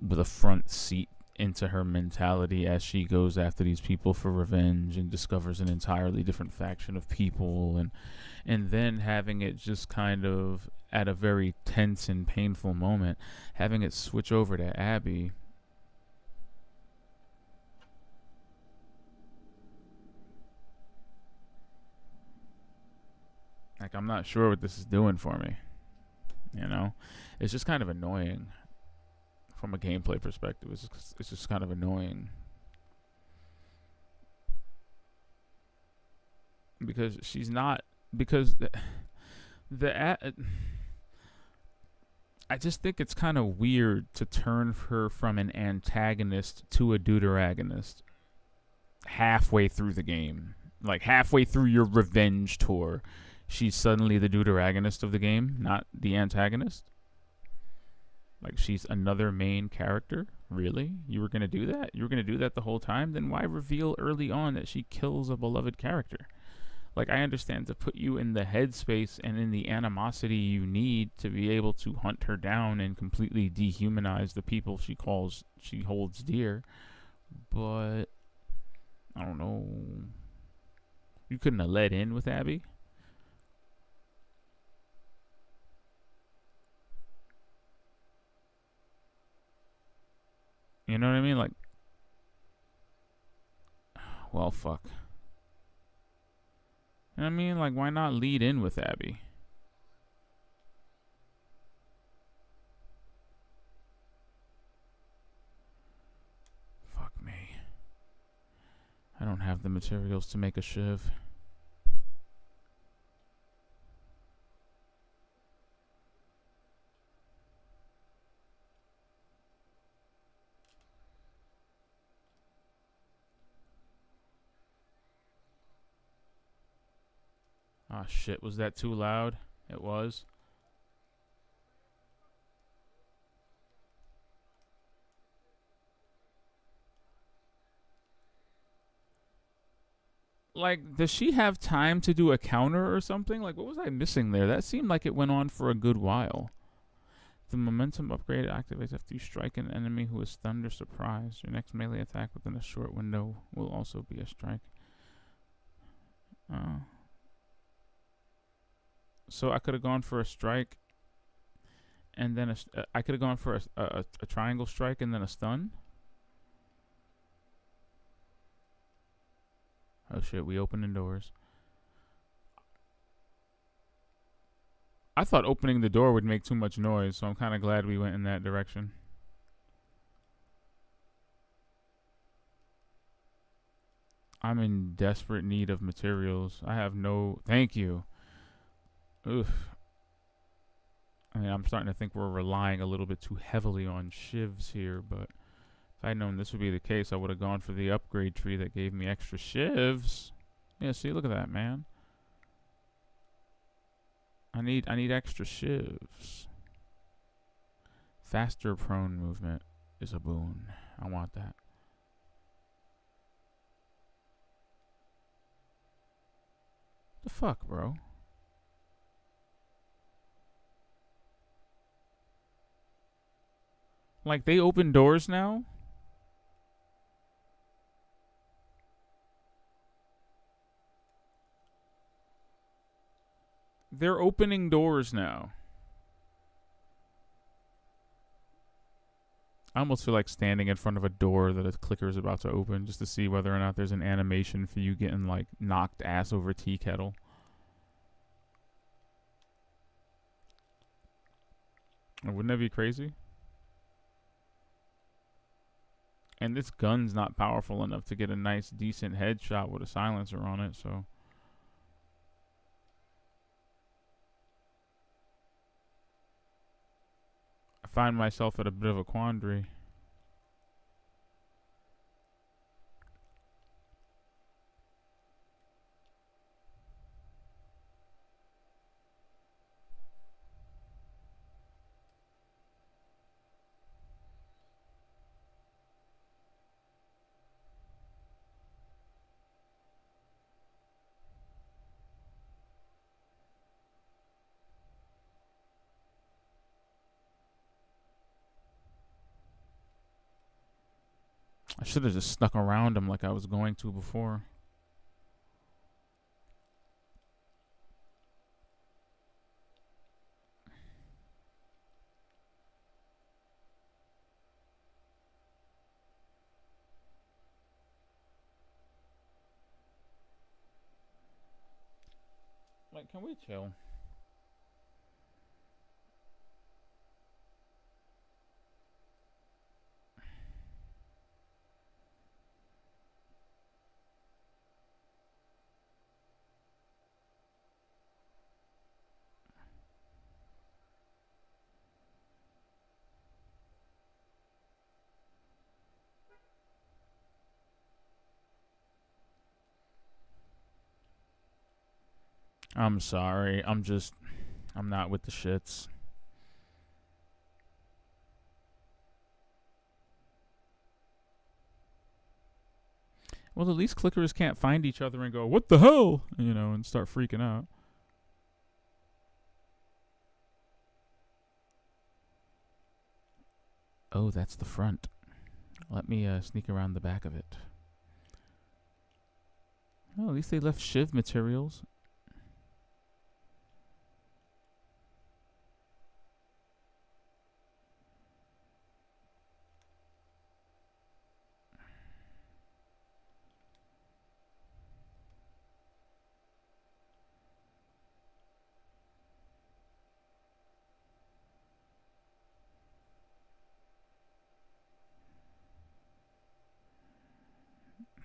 with a front seat into her mentality as she goes after these people for revenge and discovers an entirely different faction of people, and then having it just kind of at a very tense and painful moment, having it switch over to Abby. Like, I'm not sure what this is doing for me. You know? It's just kind of annoying. From a gameplay perspective, it's just kind of annoying. Because she's not... Because I just think it's kind of weird to turn her from an antagonist to a deuteragonist halfway through the game. Like, halfway through your revenge tour, she's suddenly the deuteragonist of the game, not the antagonist. Like, she's another main character? Really? You were going to do that? You were going to do that the whole time? Then why reveal early on that she kills a beloved character? Like, I understand to put you in the headspace and in the animosity you need to be able to hunt her down and completely dehumanize the people she holds dear. But, I don't know. You couldn't have let in with Abby? You know what I mean? Like, well, fuck. You know what I mean? Like, why not lead in with Abby? Fuck me. I don't have the materials to make a shiv. Ah, shit. Was that too loud? It was. Like, does she have time to do a counter or something? Like, what was I missing there? That seemed like it went on for a good while. The momentum upgrade activates after you strike an enemy who is stunned or surprised. Your next melee attack within a short window will also be a strike. So I could have gone for a strike, and then I could have gone for a triangle strike and then a stun. Oh shit, we opening doors. I thought opening the door would make too much noise, so I'm kind of glad we went in that direction. I'm in desperate need of materials. I have no... Thank you. Oof. I mean, I'm starting to think we're relying a little bit too heavily on shivs here, but if I'd known this would be the case, I would have gone for the upgrade tree that gave me extra shivs. Yeah, see, look at that, man. I need extra shivs. Faster prone movement is a boon. I want that. The fuck, bro? Like, they open doors now? They're opening doors now. I almost feel like standing in front of a door that a clicker is about to open just to see whether or not there's an animation for you getting, like, knocked ass over tea kettle. Wouldn't that be crazy? And this gun's not powerful enough to get a nice, decent headshot with a silencer on it, so... I find myself at a bit of a quandary. I should have just snuck around him like I was going to before. Like, can we chill? I'm sorry. I'm not with the shits. Well, at least clickers can't find each other and go, "What the hell?" You know, and start freaking out. Oh, that's the front. Let me sneak around the back of it. Oh, at least they left shiv materials.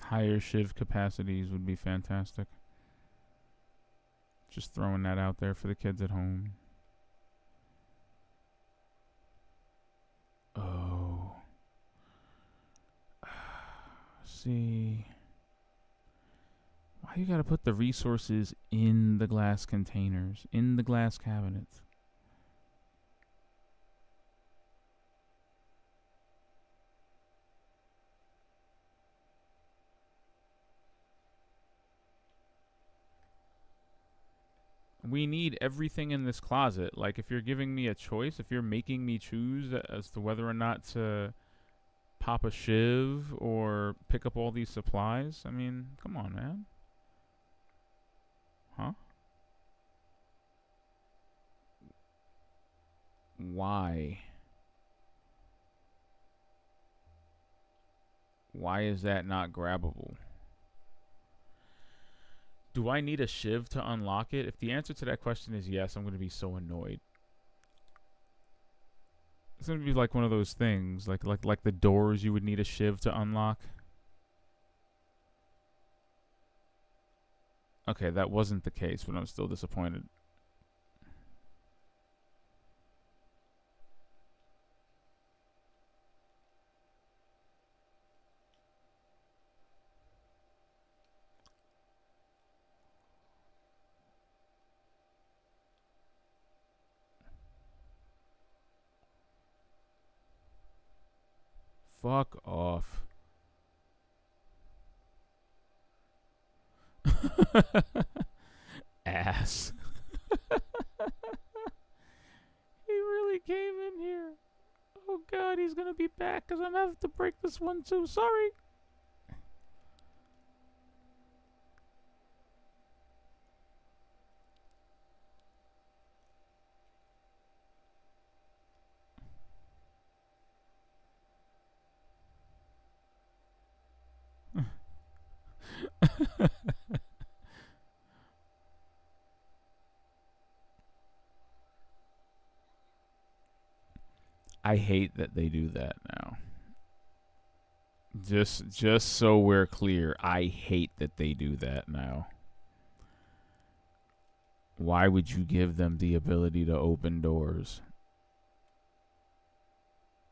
Higher shiv capacities would be fantastic. Just throwing that out there for the kids at home. Oh. See. Why you gotta put the resources in the glass containers, in the glass cabinets? We need everything in this closet. Like, if you're giving me a choice, if you're making me choose as to whether or not to pop a shiv or pick up all these supplies, I mean, come on, man. Huh? Why? Why is that not grabbable? Do I need a shiv to unlock it? If the answer to that question is yes, I'm going to be so annoyed. It's going to be like one of those things, like the doors you would need a shiv to unlock. Okay, that wasn't the case, but I'm still disappointed. Fuck off. Ass. He really came in here. Oh god, he's gonna be back because I'm gonna have to break this one too. Sorry. I hate that they do that now. Just so we're clear, I hate that they do that now. Why would you give them the ability to open doors?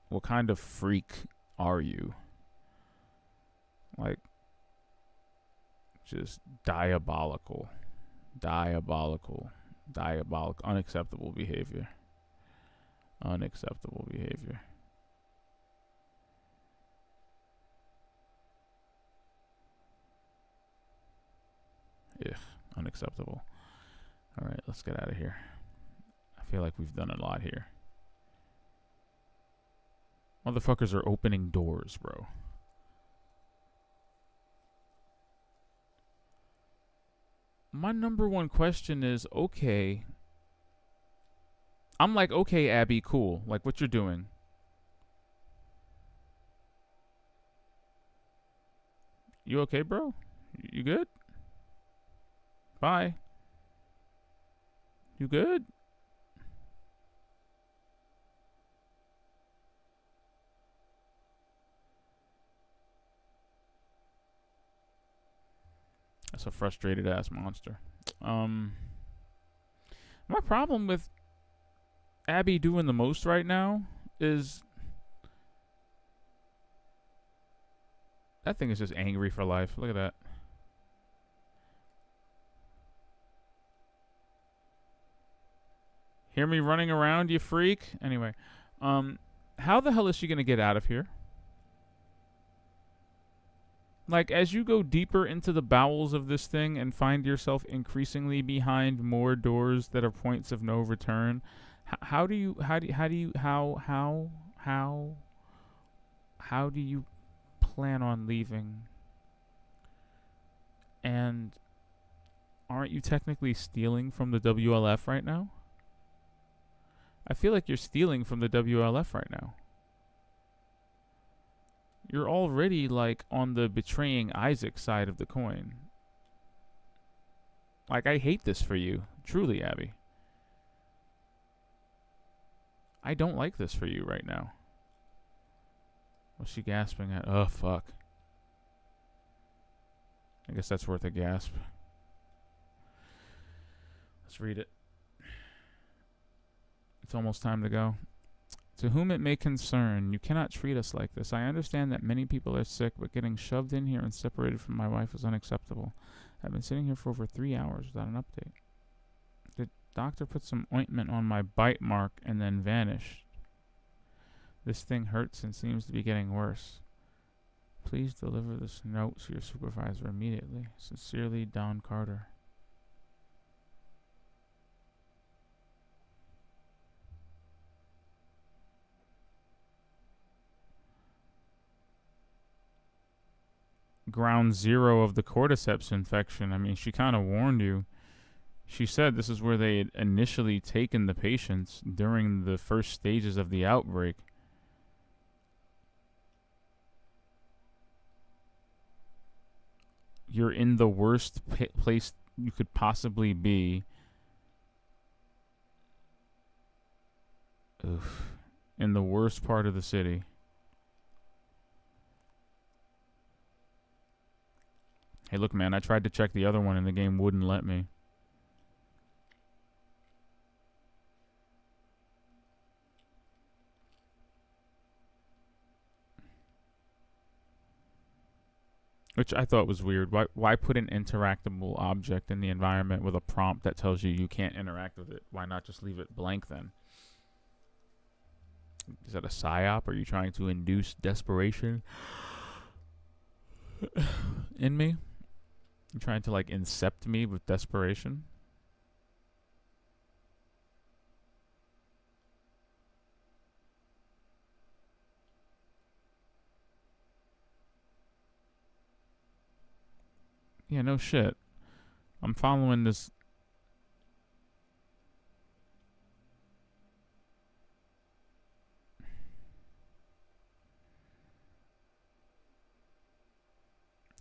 What kind of freak are you? Like, just diabolical. Diabolical. Diabolical. Unacceptable behavior. Unacceptable behavior. Ugh, unacceptable. Alright, let's get out of here. I feel like we've done a lot here. Motherfuckers are opening doors, bro. My number one question is, okay. I'm like, okay, Abby, cool. Like, what you're doing. You okay, bro? You good? Bye. You good? That's a frustrated ass monster. My problem with Abby doing the most right now is that thing is just angry for life. Look at that. Hear me running around, you freak? Anyway, how the hell is she gonna get out of here? Like, as you go deeper into the bowels of this thing and find yourself increasingly behind more doors that are points of no return, how do you plan on leaving? And aren't you technically stealing from the WLF right now? I feel like you're stealing from the WLF right now. You're already, like, on the betraying Isaac side of the coin. Like, I hate this for you. Truly, Abby. I don't like this for you right now. What's she gasping at? Oh, fuck. I guess that's worth a gasp. Let's read it. It's almost time to go. To whom it may concern, you cannot treat us like this. I understand that many people are sick, but getting shoved in here and separated from my wife is unacceptable. I've been sitting here for over 3 hours without an update. The doctor put some ointment on my bite mark and then vanished. This thing hurts and seems to be getting worse. Please deliver this note to your supervisor immediately. Sincerely, Don Carter. ground zero of the cordyceps infection. I mean, she kind of warned you. She said this is where they had initially taken the patients during the first stages of the outbreak. You're in the worst place you could possibly be. Oof. In the worst part of the city. Hey, look, man, I tried to check the other one and the game wouldn't let me. Which I thought was weird. Why put an interactable object in the environment with a prompt that tells you can't interact with it? Why not just leave it blank then? Is that a psyop? Are you trying to induce desperation in me? You trying to like incept me with desperation? Yeah, no shit. I'm following this.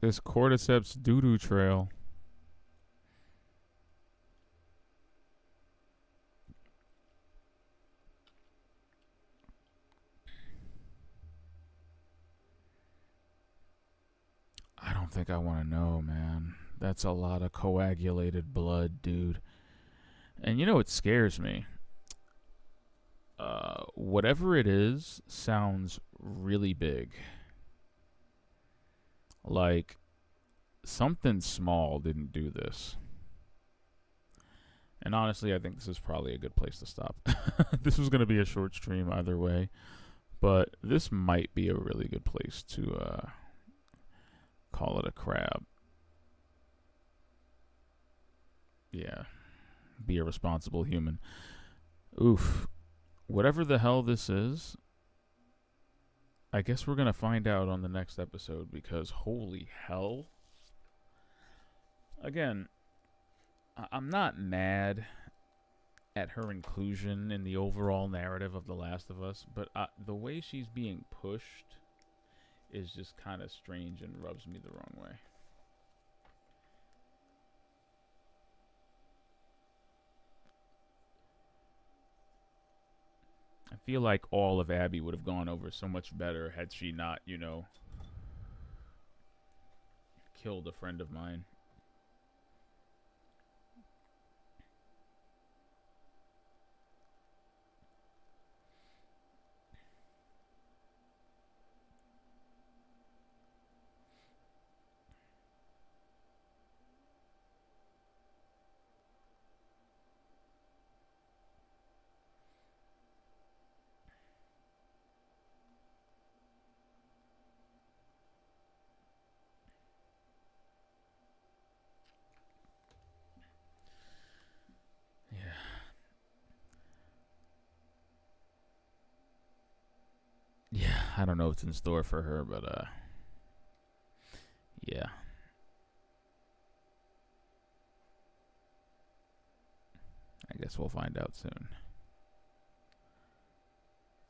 This cordyceps doo-doo trail. I don't think I want to know, man. That's a lot of coagulated blood, dude. And you know what scares me? Whatever it is sounds really big. Like, something small didn't do this. And honestly, I think this is probably a good place to stop. This was going to be a short stream either way. But this might be a really good place to call it a crab. Yeah. Be a responsible human. Oof. Whatever the hell this is, I guess we're going to find out on the next episode, because holy hell. Again, I'm not mad at her inclusion in the overall narrative of The Last of Us, but the way she's being pushed is just kind of strange and rubs me the wrong way. I feel like all of Abby would have gone over so much better had she not, you know, killed a friend of mine. Yeah, I don't know what's in store for her, but yeah. I guess we'll find out soon.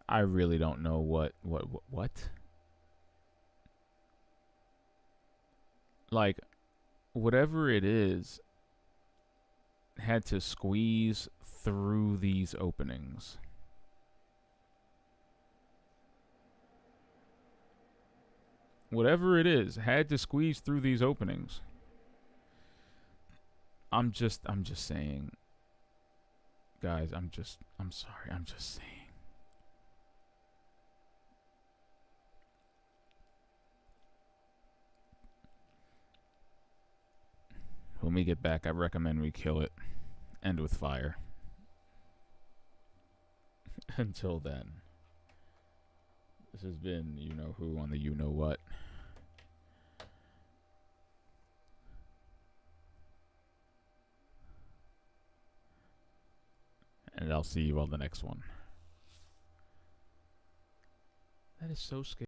I really don't know what? Like, whatever it is had to squeeze through these openings. Whatever it is had to squeeze through these openings. I'm just saying. Guys, I'm sorry. I'm just saying. When we get back, I recommend we kill it. End with fire. Until then. This has been You Know Who on the You Know What. And I'll see you on the next one. That is so scary.